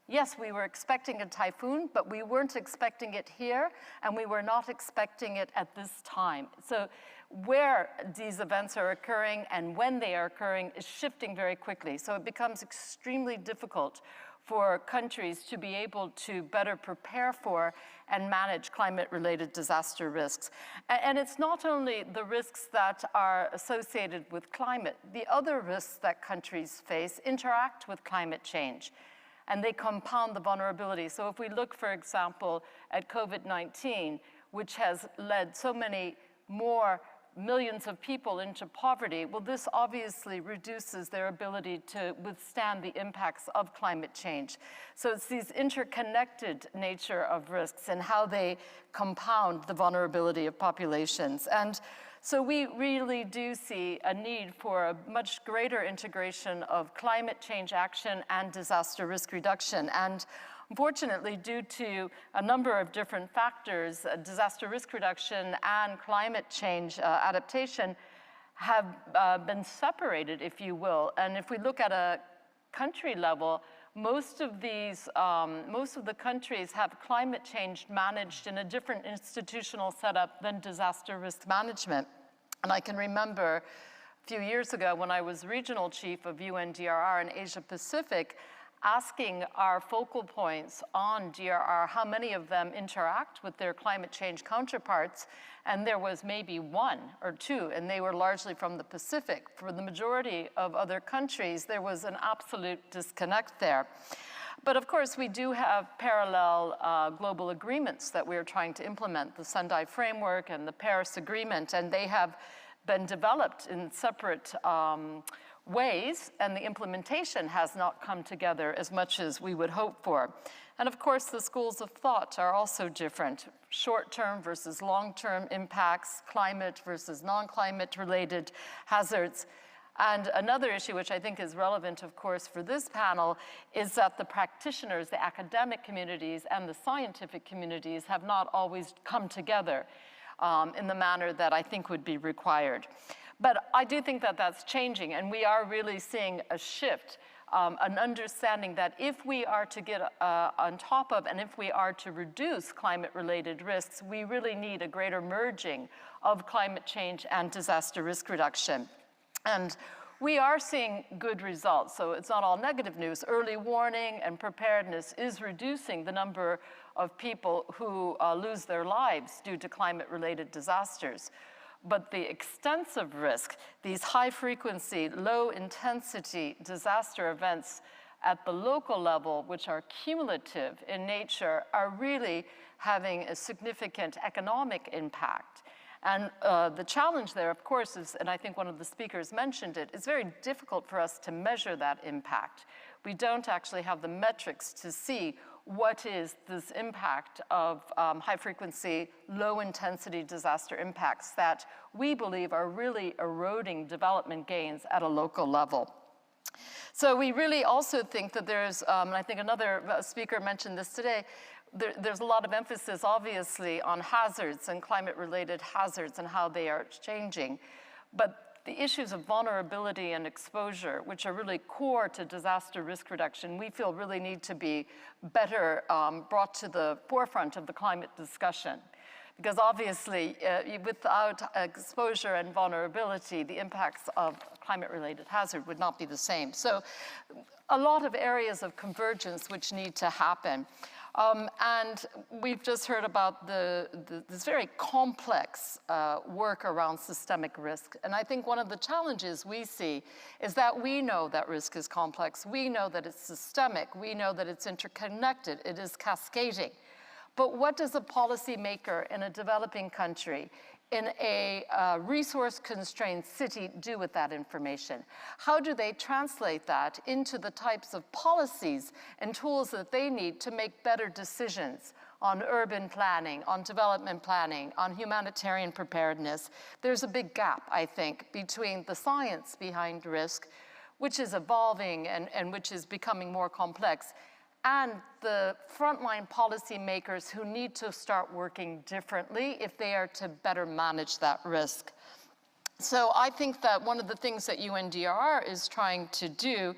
yes, we were expecting a typhoon, but we weren't expecting it here, and we were not expecting it at this time. So where these events are occurring and when they are occurring is shifting very quickly. So it becomes extremely difficult for countries to be able to better prepare for and manage climate-related disaster risks. And it's not only the risks that are associated with climate. The other risks that countries face interact with climate change, and they compound the vulnerability. So if we look, for example, at COVID-19, which has led so many more millions of people into poverty, well, this obviously reduces their ability to withstand the impacts of climate change. So it's these interconnected nature of risks and how they compound the vulnerability of populations. And so we really do see a need for a much greater integration of climate change action and disaster risk reduction. And unfortunately, due to a number of different factors, disaster risk reduction and climate change adaptation have been separated, if you will. And if we look at a country level, most of the countries have climate change managed in a different institutional setup than disaster risk management. And I can remember a few years ago when I was regional chief of UNDRR in Asia Pacific, asking our focal points on DRR, how many of them interact with their climate change counterparts, and there was maybe one or two, and they were largely from the Pacific. For the majority of other countries, there was an absolute disconnect there. But of course, we do have parallel global agreements that we're trying to implement, the Sendai Framework and the Paris Agreement, and they have been developed in separate ways, and the implementation has not come together as much as we would hope for. And of course, the schools of thought are also different. Short-term versus long-term impacts, climate versus non-climate related hazards. And another issue which I think is relevant, of course, for this panel is that the practitioners, the academic communities and the scientific communities have not always come together in the manner that I think would be required. But I do think that that's changing, and we are really seeing a shift, an understanding that if we are to get on top of and if we are to reduce climate-related risks, we really need a greater merging of climate change and disaster risk reduction. And we are seeing good results, so it's not all negative news. Early warning and preparedness is reducing the number of people who lose their lives due to climate-related disasters. But the extensive risk, these high-frequency, low-intensity disaster events at the local level, which are cumulative in nature, are really having a significant economic impact. And the challenge there, of course, is, and I think one of the speakers mentioned it, it's very difficult for us to measure that impact. We don't actually have the metrics to see what is this impact of high-frequency, low-intensity disaster impacts that we believe are really eroding development gains at a local level. So we really also think that there's, and I think another speaker mentioned this today, there's a lot of emphasis, obviously, on hazards and climate-related hazards and how they are changing. But the issues of vulnerability and exposure, which are really core to disaster risk reduction, we feel really need to be better brought to the forefront of the climate discussion. Because obviously, without exposure and vulnerability, the impacts of climate-related hazard would not be the same. So a lot of areas of convergence which need to happen. And we've just heard about this very complex work around systemic risk. And I think one of the challenges we see is that we know that risk is complex. We know that it's systemic. We know that it's interconnected. It is cascading. But what does a policymaker in a developing country, in a resource-constrained city, do with that information? How do they translate that into the types of policies and tools that they need to make better decisions on urban planning, on development planning, on humanitarian preparedness? There's a big gap, I think, between the science behind risk, which is evolving and which is becoming more complex, and the frontline policymakers who need to start working differently if they are to better manage that risk. So I think that one of the things that UNDRR is trying to do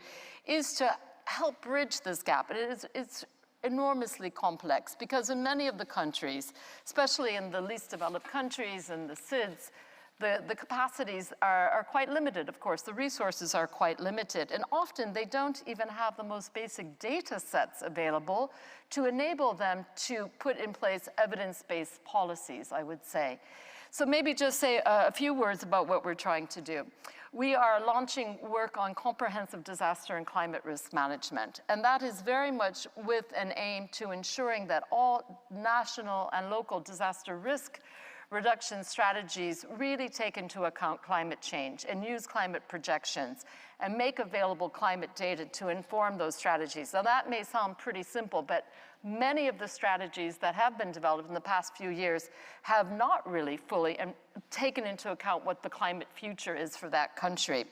is to help bridge this gap. It's enormously complex because in many of the countries, especially in the least developed countries and the SIDS, the capacities are quite limited, of course. The resources are quite limited. And often they don't even have the most basic data sets available to enable them to put in place evidence-based policies, I would say. So maybe just say a few words about what we're trying to do. We are launching work on comprehensive disaster and climate risk management. And that is very much with an aim to ensuring that all national and local disaster risk reduction strategies really take into account climate change and use climate projections and make available climate data to inform those strategies. Now that may sound pretty simple, but many of the strategies that have been developed in the past few years have not really fully taken into account what the climate future is for that country.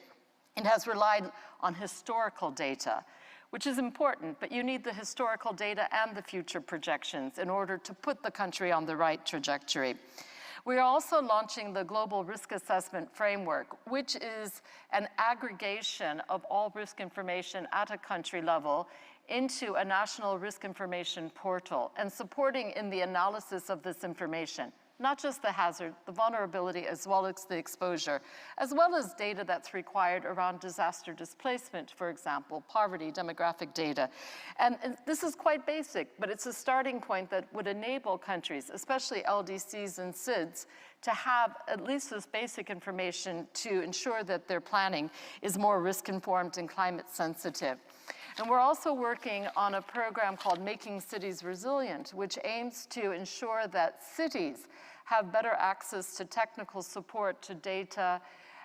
It has relied on historical data, which is important, but you need the historical data and the future projections in order to put the country on the right trajectory. We are also launching the Global Risk Assessment Framework, which is an aggregation of all risk information at a country level into a national risk information portal and supporting in the analysis of this information, not just the hazard, the vulnerability, as well as the exposure, as well as data that's required around disaster displacement, for example, poverty, demographic data. And this is quite basic, but it's a starting point that would enable countries, especially LDCs and SIDS, to have at least this basic information to ensure that their planning is more risk-informed and climate sensitive. And we're also working on a program called Making Cities Resilient, which aims to ensure that cities have better access to technical support, to data,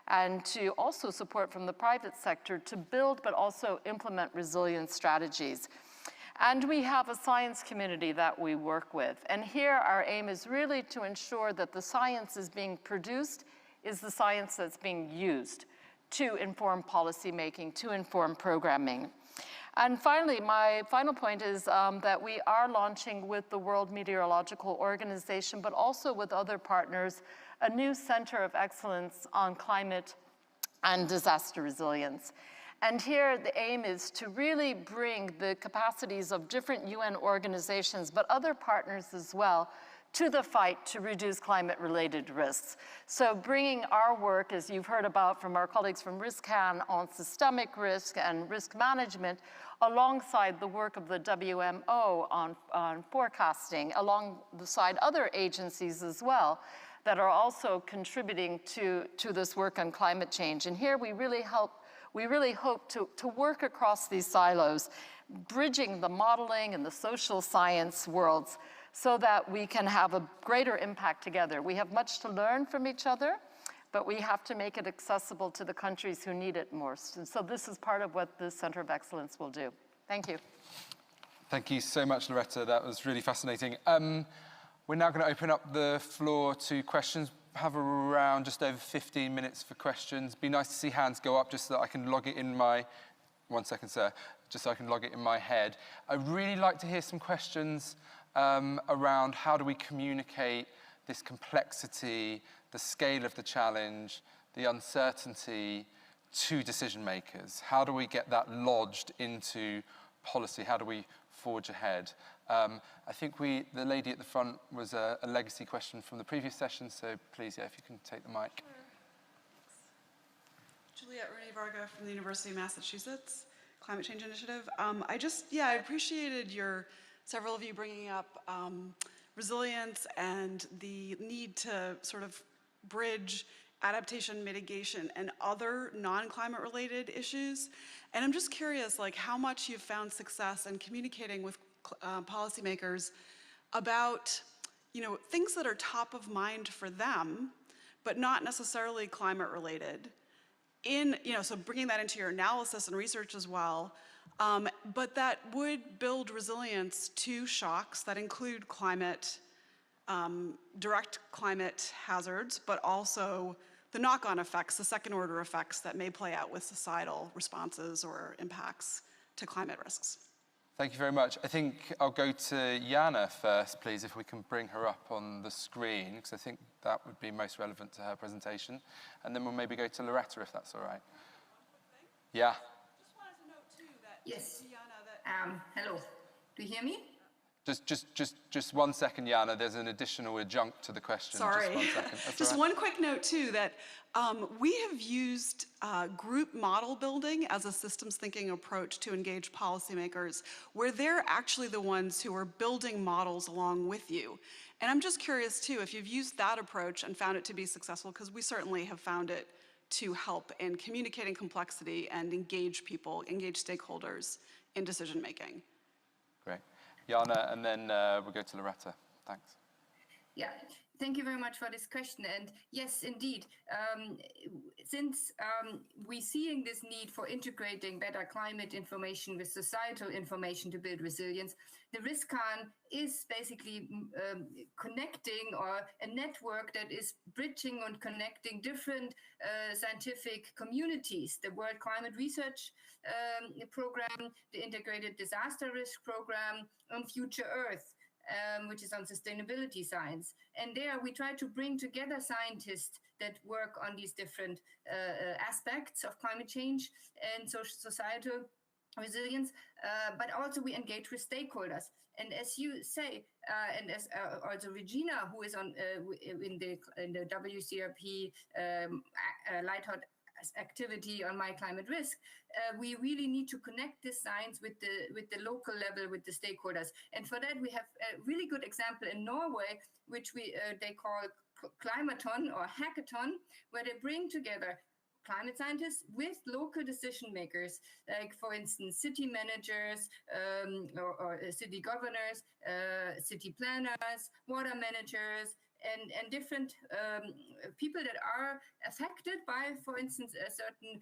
and to also support from the private sector to build but also implement resilient strategies. And we have a science community that we work with. And here our aim is really to ensure that the science is being produced is the science that's being used to inform policymaking, to inform programming. And finally, my final point is that we are launching with the World Meteorological Organization, but also with other partners, a new center of excellence on climate and disaster resilience. And here the aim is to really bring the capacities of different UN organizations, but other partners as well, to the fight to reduce climate-related risks. So bringing our work, as you've heard about from our colleagues from Riskkhan on systemic risk and risk management, alongside the work of the WMO on forecasting, alongside other agencies as well, that are also contributing to this work on climate change. And here we really hope to work across these silos, bridging the modeling and the social science worlds so that we can have a greater impact together. We have much to learn from each other, but we have to make it accessible to the countries who need it most. And so this is part of what the Center of Excellence will do. Thank you. Thank you so much, Loretta. That was really fascinating. We're now going to open up the floor to questions. Have around just over 15 minutes for questions. Be nice to see hands go up just so that I can log it in my, 1 second, sir, just so I can log it in my head. I'd really like to hear some questions around how do we communicate this complexity, the scale of the challenge, the uncertainty to decision makers. How do we get that lodged into policy? How do we forge ahead? I think the lady at the front was a legacy question from the previous session, so please, yeah, if you can take the mic. Juliette Renee-Varga from the University of Massachusetts, Climate Change Initiative. I appreciated your several of you bringing up resilience and the need to sort of bridge adaptation, mitigation, and other non-climate related issues. And I'm just curious, like, how much you've found success in communicating with policymakers about, you know, things that are top of mind for them, but not necessarily climate related. So bringing that into your analysis and research as well, but that would build resilience to shocks that include climate, direct climate hazards, but also the knock-on effects, the second-order effects that may play out with societal responses or impacts to climate risks. Thank you very much. I think I'll go to Yana first, please, if we can bring her up on the screen, because I think that would be most relevant to her presentation. And then we'll maybe go to Loretta, if that's all right. Yeah. Just wanted to note, too, that Yes. Yana, that hello. Do you hear me? Just 1 second, Yana. There's an additional adjunct to the question. Sorry. Just 1 second. That's Just all right. one quick note, too, that we have used group model building as a systems thinking approach to engage policymakers, where they're actually the ones who are building models along with you. And I'm just curious, too, if you've used that approach and found it to be successful, because we certainly have found it to help in communicating complexity and engage people, engage stakeholders in decision making. Great. Yana, and then we'll go to Loretta. Thanks. Yeah, thank you very much for this question. And yes, indeed, since we're seeing this need for integrating better climate information with societal information to build resilience, the Riskkhan is basically connecting, or a network that is bridging and connecting different scientific communities: the World Climate Research Program, the Integrated Disaster Risk Program, and Future Earth, which is on sustainability science. And there we try to bring together scientists that work on these different aspects of climate change and societal resilience, but also we engage with stakeholders. And as you say, and as also Regina, who is on in the WCRP Lighthouse activity on My Climate Risk, we really need to connect this science with the local level, with the stakeholders. And for that, we have a really good example in Norway, which they call Climaton or Hackathon, where they bring together climate scientists with local decision makers, like, for instance, city managers or city governors, city planners, water managers, and different people that are affected by, for instance, a certain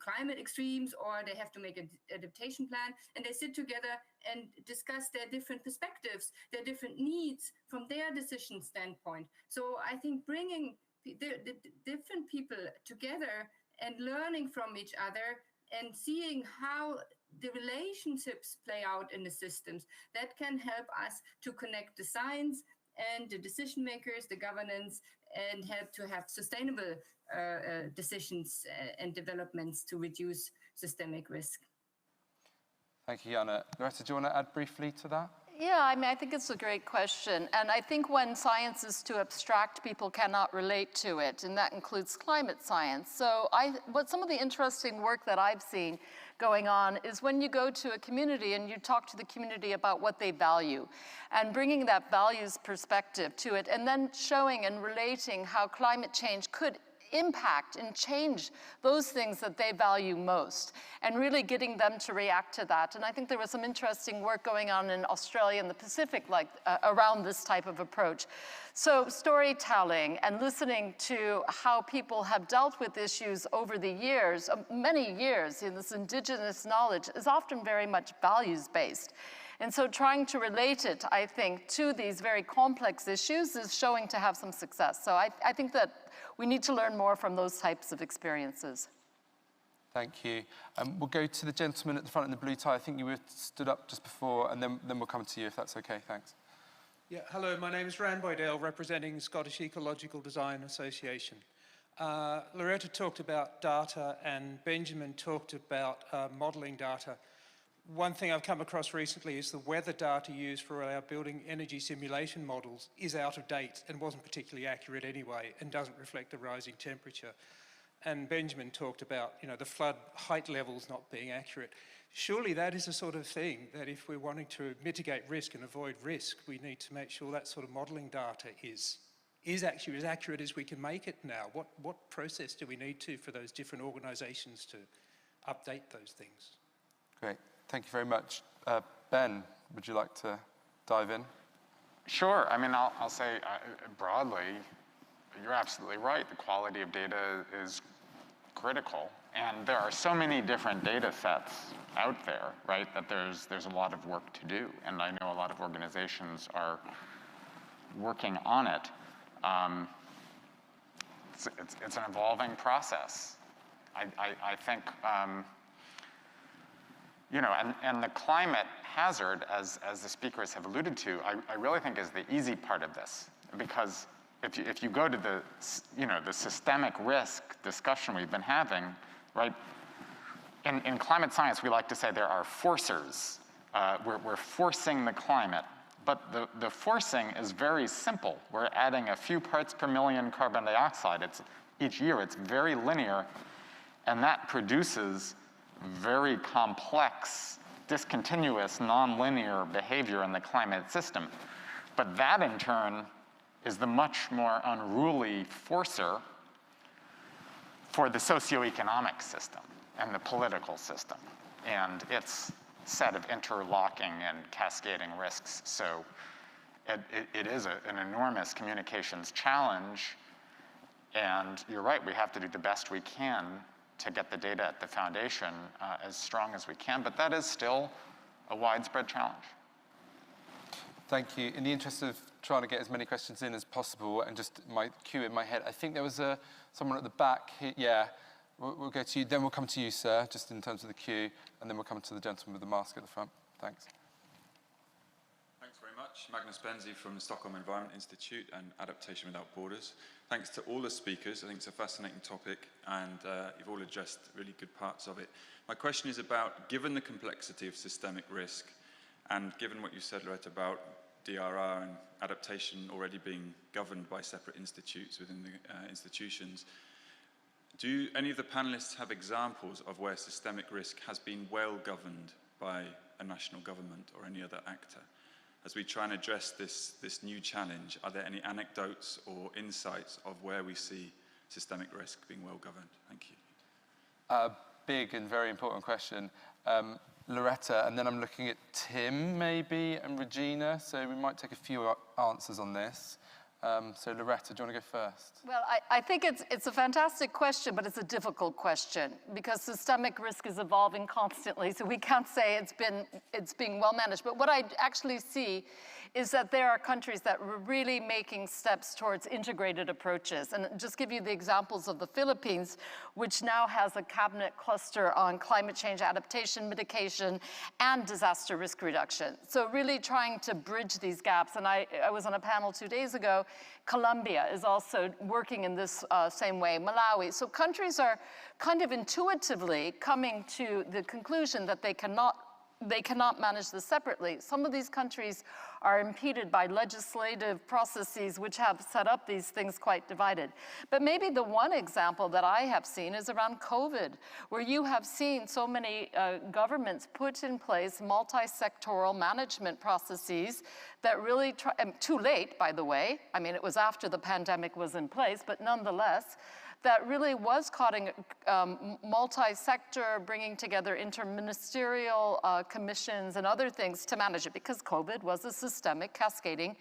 climate extremes, or they have to make an adaptation plan, and they sit together and discuss their different perspectives, their different needs from their decision standpoint. So I think bringing the different people together and learning from each other and seeing how the relationships play out in the systems, that can help us to connect the science and the decision makers, the governance, and help to have sustainable decisions and developments to reduce systemic risk. Thank you, Yana. Loretta, do you want to add briefly to that? Yeah, I mean, I think it's a great question. And I think when science is too abstract, people cannot relate to it, and that includes climate science. So some of the interesting work that I've seen going on is when you go to a community and you talk to the community about what they value, and bringing that values perspective to it, and then showing and relating how climate change could impact and change those things that they value most, and really getting them to react to that. And I think there was some interesting work going on in Australia and the Pacific, around this type of approach. So storytelling and listening to how people have dealt with issues over the years, many years, in this indigenous knowledge is often very much values-based. And so trying to relate it, I think, to these very complex issues is showing to have some success. So I think that we need to learn more from those types of experiences. Thank you. We'll go to the gentleman at the front in the blue tie. I think you were stood up just before, and then we'll come to you, if that's okay. Thanks. Yeah, hello, my name is Rand Boydale, representing Scottish Ecological Design Association. Loretta talked about data, and Benjamin talked about modelling data. One thing I've come across recently is the weather data used for our building energy simulation models is out of date and wasn't particularly accurate anyway, and doesn't reflect the rising temperature. and Benjamin talked about, the flood height levels not being accurate. Surely that is the sort of thing that if we're wanting to mitigate risk and avoid risk, we need to make sure that sort of modelling data is actually as accurate as we can make it now. What process do we need for those different organisations to update those things? Great, thank you very much. Ben, would you like to dive in? Sure, I mean, I'll say broadly, you're absolutely right. The quality of data is critical. And there are so many different data sets out there, right, that there's a lot of work to do. And I know a lot of organizations are working on it. It's an evolving process. I think, and the climate hazard, as the speakers have alluded to, I really think is the easy part of this. Because if you go to the systemic risk discussion we've been having, right? In climate science, we like to say there are forcers. We're forcing the climate. But the forcing is very simple. We're adding a few parts per million carbon dioxide. Each year, it's very linear. And that produces very complex, discontinuous, nonlinear behavior in the climate system. But that, in turn, is the much more unruly forcer for the socio-economic system and the political system and its set of interlocking and cascading risks. So it is an enormous communications challenge. And you're right, we have to do the best we can to get the data at the foundation as strong as we can. But that is still a widespread challenge. Thank you. In the interest of trying to get as many questions in as possible and just my queue in my head, I think there was someone at the back here. Yeah, we'll go to you. Then we'll come to you, sir, just in terms of the queue. And then we'll come to the gentleman with the mask at the front. Thanks. Thanks very much. Magnus Benzi from the Stockholm Environment Institute and Adaptation Without Borders. Thanks to all the speakers. I think it's a fascinating topic, and you've all addressed really good parts of it. My question is about, given the complexity of systemic risk, and given what you said, Loretta, about DRR and adaptation already being governed by separate institutes within the institutions, do any of the panelists have examples of where systemic risk has been well governed by a national government or any other actor? As we try and address this new challenge, are there any anecdotes or insights of where we see systemic risk being well governed? Thank you. Big and very important question. Loretta, and then I'm looking at Tim, maybe, and Regina, so we might take a few answers on this. So Loretta, do you want to go first? Well, I think it's a fantastic question, but it's a difficult question because systemic risk is evolving constantly, so we can't say it's being well managed. But what I actually see is that there are countries that are really making steps towards integrated approaches. And just give you the examples of the Philippines, which now has a cabinet cluster on climate change adaptation, mitigation, and disaster risk reduction. So really trying to bridge these gaps. And I was on a panel 2 days ago. Colombia is also working in this same way, Malawi. So countries are kind of intuitively coming to the conclusion that they cannot manage this separately. Some of these countries are impeded by legislative processes which have set up these things quite divided. But maybe the one example that I have seen is around COVID, where you have seen so many governments put in place multi-sectoral management processes that really too late, by the way. I mean, it was after the pandemic was in place, but nonetheless, that really was causing multi-sector, bringing together interministerial commissions and other things to manage it, because COVID was a systemic cascading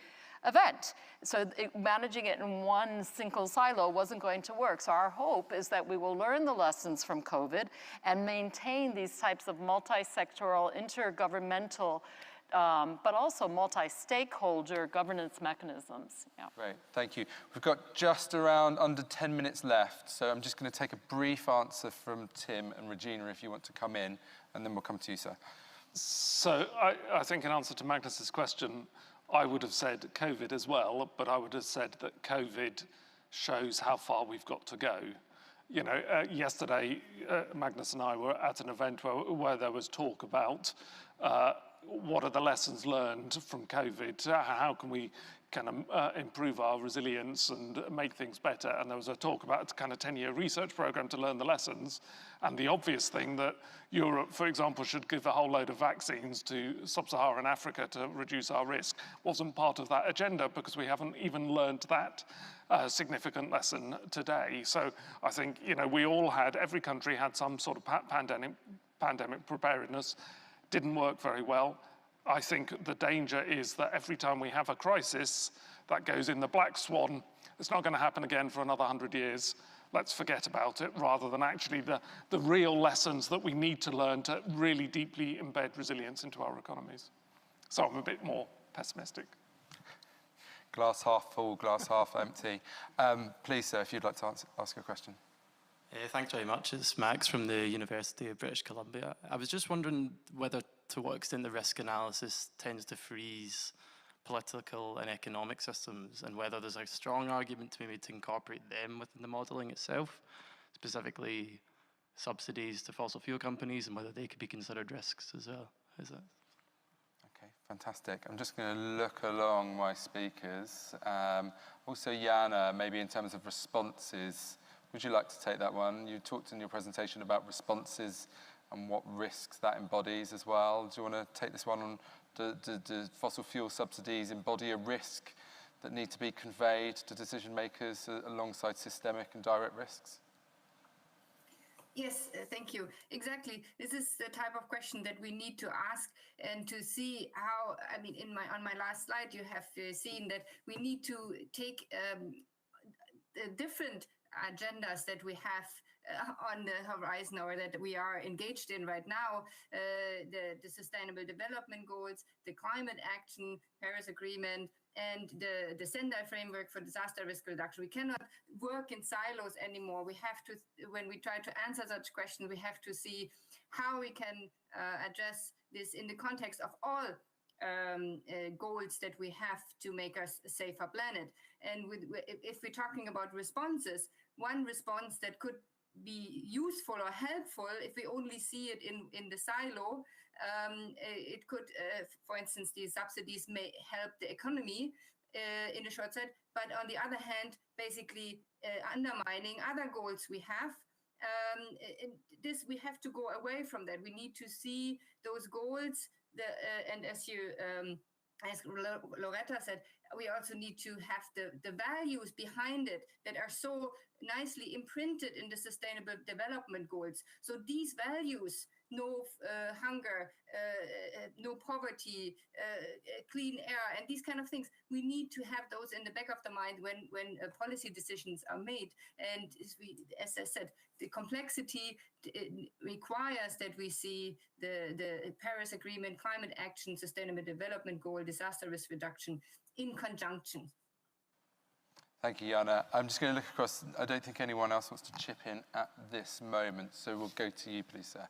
event. So managing it in one single silo wasn't going to work. So our hope is that we will learn the lessons from COVID and maintain these types of multi-sectoral, intergovernmental, but also multi-stakeholder governance mechanisms. Yeah. Great, thank you. We've got just around under 10 minutes left, so I'm just going to take a brief answer from Tim and Regina if you want to come in, and then we'll come to you, sir. So I think in answer to Magnus's question, I would have said COVID as well, but I would have said that COVID shows how far we've got to go. You know, yesterday, Magnus and I were at an event where there was talk about what are the lessons learned from COVID? How can we kind of improve our resilience and make things better? And there was a talk about a kind of 10-year research program to learn the lessons. And the obvious thing that Europe, for example, should give a whole load of vaccines to sub-Saharan Africa to reduce our risk wasn't part of that agenda, because we haven't even learned that significant lesson today. So I think, you know, every country had some sort of pandemic preparedness. Didn't work very well. I think the danger is that every time we have a crisis, that goes in the black swan. It's not going to happen again for another 100 years. Let's forget about it, rather than actually the real lessons that we need to learn to really deeply embed resilience into our economies. So I'm a bit more pessimistic. Glass half full, glass half empty. Please, sir, if you'd like to ask a question. Thanks very much. It's Max from the University of British Columbia. I was just wondering whether, to what extent the risk analysis tends to freeze political and economic systems, and whether there's a strong argument maybe to incorporate them within the modelling itself, specifically subsidies to fossil fuel companies, and whether they could be considered risks as well. Is that? Okay, fantastic. I'm just going to look along my speakers. Also, Yana, maybe in terms of responses, would you like to take that one? You talked in your presentation about responses and what risks that embodies as well. Do you want to take this one on, do fossil fuel subsidies embody a risk that need to be conveyed to decision makers alongside systemic and direct risks? Yes, thank you. Exactly. This is the type of question that we need to ask and to see how, I mean, on my last slide, you have seen that we need to take the different agendas that we have on the horizon, or that we are engaged in right now, the Sustainable Development Goals, the climate action, Paris Agreement, and the Sendai framework for disaster risk reduction. We cannot work in silos anymore. We have to, when we try to answer such questions, we have to see how we can address this in the context of all goals that we have to make us a safer planet. And if we're talking about responses, one response that could be useful or helpful, if we only see it in the silo, it could, for instance, these subsidies may help the economy in the short term, but on the other hand, basically undermining other goals we have. This, we have to go away from that. We need to see those goals, and as Loretta said, we also need to have the values behind it that are so nicely imprinted in the Sustainable Development Goals. So these values, no hunger, no poverty, clean air, and these kind of things, we need to have those in the back of the mind when policy decisions are made. And as I said, the complexity requires that we see the Paris Agreement, climate action, Sustainable Development Goal, disaster risk reduction in conjunction. Thank you, Yana. I'm just going to look across. I don't think anyone else wants to chip in at this moment, so we'll go to you, please, sir.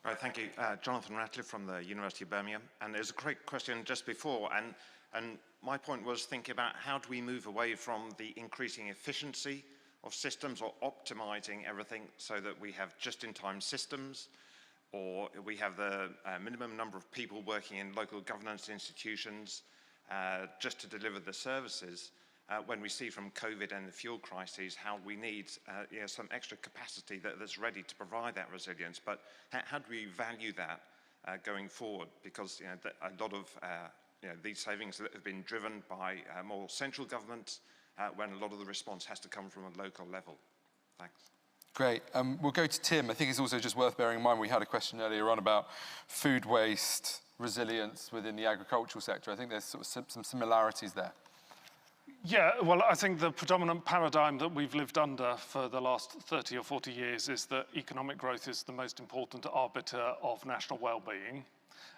Right, thank you. Jonathan Ratcliffe from the University of Birmingham. And there's a great question just before, and my point was thinking about how do we move away from the increasing efficiency of systems, or optimizing everything so that we have just-in-time systems, or we have the minimum number of people working in local governance institutions just to deliver the services, when we see from COVID and the fuel crises how we need some extra capacity that's ready to provide that resilience. But how do we value that going forward? Because a lot of these savings have been driven by more central government, when a lot of the response has to come from a local level. Thanks. Great. We'll go to Tim. I think it's also just worth bearing in mind, we had a question earlier on about food waste resilience within the agricultural sector. I think there's sort of some similarities there. Yeah, well, I think the predominant paradigm that we've lived under for the last 30 or 40 years is that economic growth is the most important arbiter of national well-being.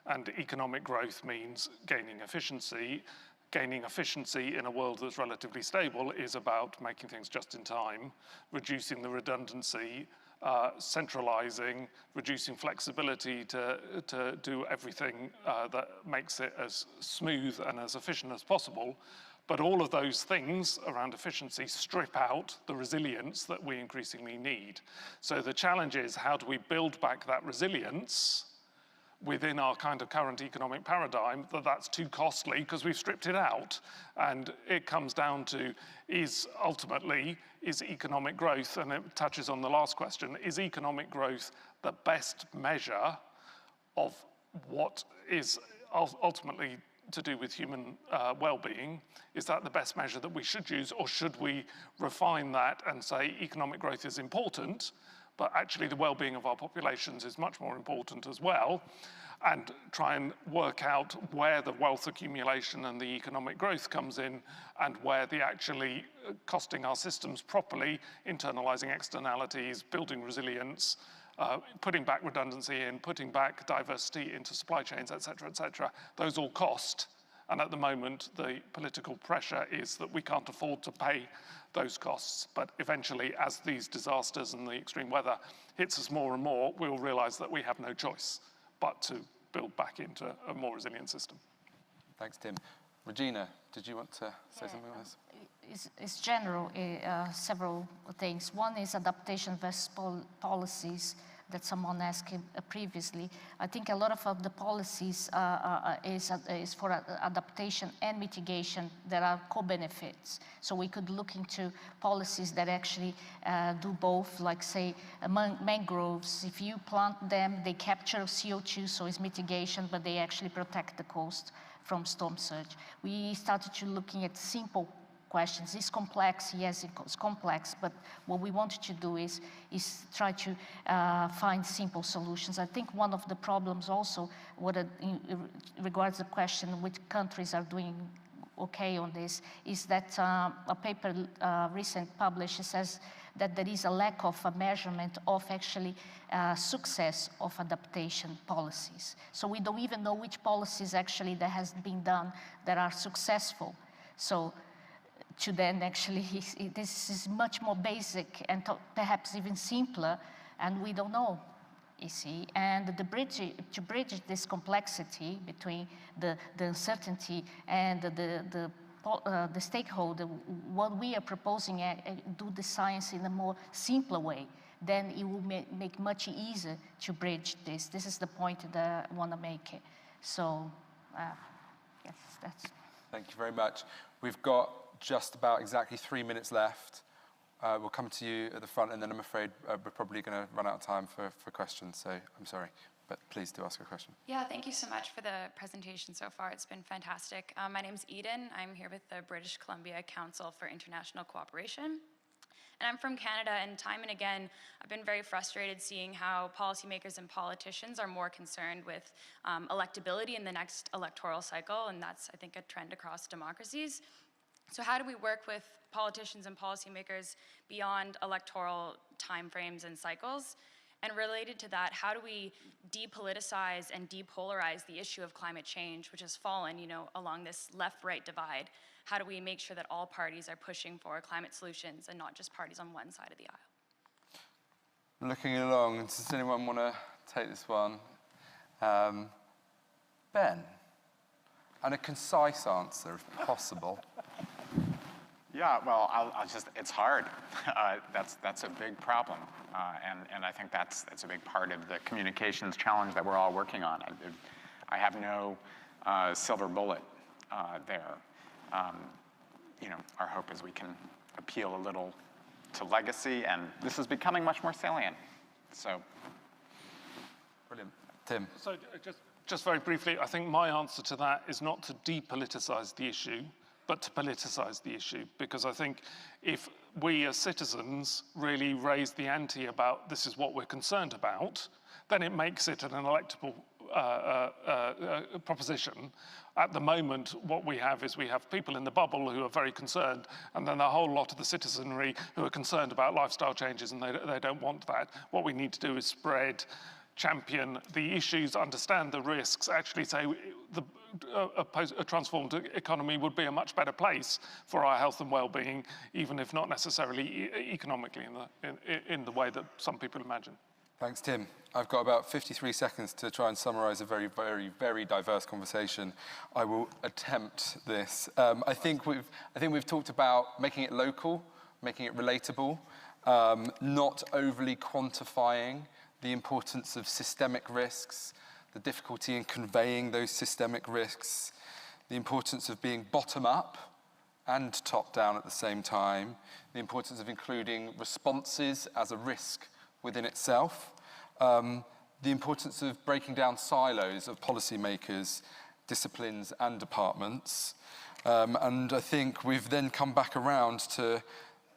And economic growth means gaining efficiency. Gaining efficiency in a world that's relatively stable is about making things just in time, reducing the redundancy, centralizing, reducing flexibility to do everything that makes it as smooth and as efficient as possible. But all of those things around efficiency strip out the resilience that we increasingly need. So the challenge is, how do we build back that resilience within our kind of current economic paradigm, that's too costly because we've stripped it out. And it comes down to, is economic growth, and it touches on the last question, is economic growth the best measure of what is ultimately to do with human well-being? Is that the best measure that we should use, or should we refine that and say economic growth is important, but actually the well-being of our populations is much more important as well, and try and work out where the wealth accumulation and the economic growth comes in, and where the actually costing our systems properly, internalizing externalities, building resilience, putting back redundancy in, putting back diversity into supply chains, et cetera, those all cost. And at the moment, the political pressure is that we can't afford to pay those costs. But eventually, as these disasters and the extreme weather hits us more and more, we'll realize that we have no choice but to build back into a more resilient system. Thanks, Tim. Regina, did you want to say something on this? It's general, several things. One is adaptation versus policies that someone asked previously. I think a lot of the policies is for adaptation and mitigation. There are co-benefits. So we could look into policies that actually do both, like say mangroves. If you plant them, they capture CO2, so it's mitigation, but they actually protect the coast from storm surge. We started to looking at simple questions. It's complex, yes, it's complex, but what we wanted to do is try to find simple solutions. I think one of the problems also, regards the question which countries are doing okay on this, is that a paper recent published says that there is a lack of a measurement of actually success of adaptation policies. So we don't even know which policies actually that has been done that are successful. So to then actually, this is much more basic and perhaps even simpler, and we don't know, you see. And to bridge this complexity between the uncertainty and the stakeholder, what we are proposing, do the science in a more simpler way, then it will make much easier to bridge this. This is the point that I want to make. So, yes, that's. Thank you very much. We've got just about exactly 3 minutes left. We'll come to you at the front, and then I'm afraid we're probably going to run out of time for questions, so I'm sorry. But please do ask a question. Yeah, thank you so much for the presentation so far. It's been fantastic. My name's Eden. I'm here with the British Columbia Council for International Cooperation. And I'm from Canada, and time and again, I've been very frustrated seeing how policymakers and politicians are more concerned with electability in the next electoral cycle, and that's, I think, a trend across democracies. So how do we work with politicians and policymakers beyond electoral timeframes and cycles? And related to that, how do we depoliticize and depolarize the issue of climate change, which has fallen, along this left-right divide? How do we make sure that all parties are pushing for climate solutions and not just parties on one side of the aisle? Looking along, does anyone want to take this one? Ben, and a concise answer if possible. Yeah, well, it's hard. That's a big problem. And I think that's a big part of the communications challenge that we're all working on. I have no silver bullet there. Our hope is we can appeal a little to legacy, and this is becoming much more salient. So. Brilliant. Tim. So just very briefly, I think my answer to that is not to depoliticize the issue, but to politicize the issue, because I think if we as citizens really raise the ante about this is what we're concerned about, then it makes it an electable proposition. At the moment, what we have is we have people in the bubble who are very concerned, and then a whole lot of the citizenry who are concerned about lifestyle changes, and they don't want that. What we need to do is spread, champion the issues, understand the risks, actually say a transformed economy would be a much better place for our health and well-being, even if not necessarily economically in the way that some people imagine. Thanks, Tim. I've got about 53 seconds to try and summarize a very, very, very diverse conversation. I will attempt this. I think we've talked about making it local, making it relatable, not overly quantifying the importance of systemic risks, the difficulty in conveying those systemic risks, the importance of being bottom-up and top-down at the same time, the importance of including responses as a risk within itself, the importance of breaking down silos of policymakers, disciplines and departments. And I think we've then come back around to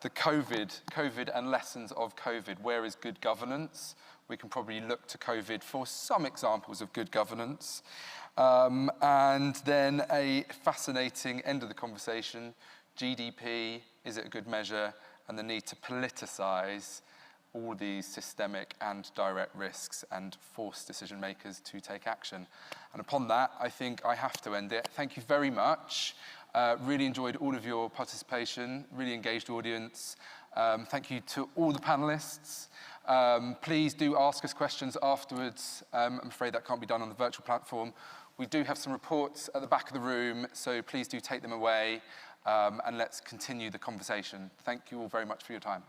the COVID and lessons of COVID. Where is good governance? We can probably look to COVID for some examples of good governance. And then a fascinating end of the conversation, GDP, is it a good measure? And the need to politicize all these systemic and direct risks and force decision makers to take action. And upon that, I think I have to end it. Thank you very much. Really enjoyed all of your participation, really engaged audience. Thank you to all the panelists. Please do ask us questions afterwards. I'm afraid that can't be done on the virtual platform. We do have some reports at the back of the room, so please do take them away, and let's continue the conversation. Thank you all very much for your time.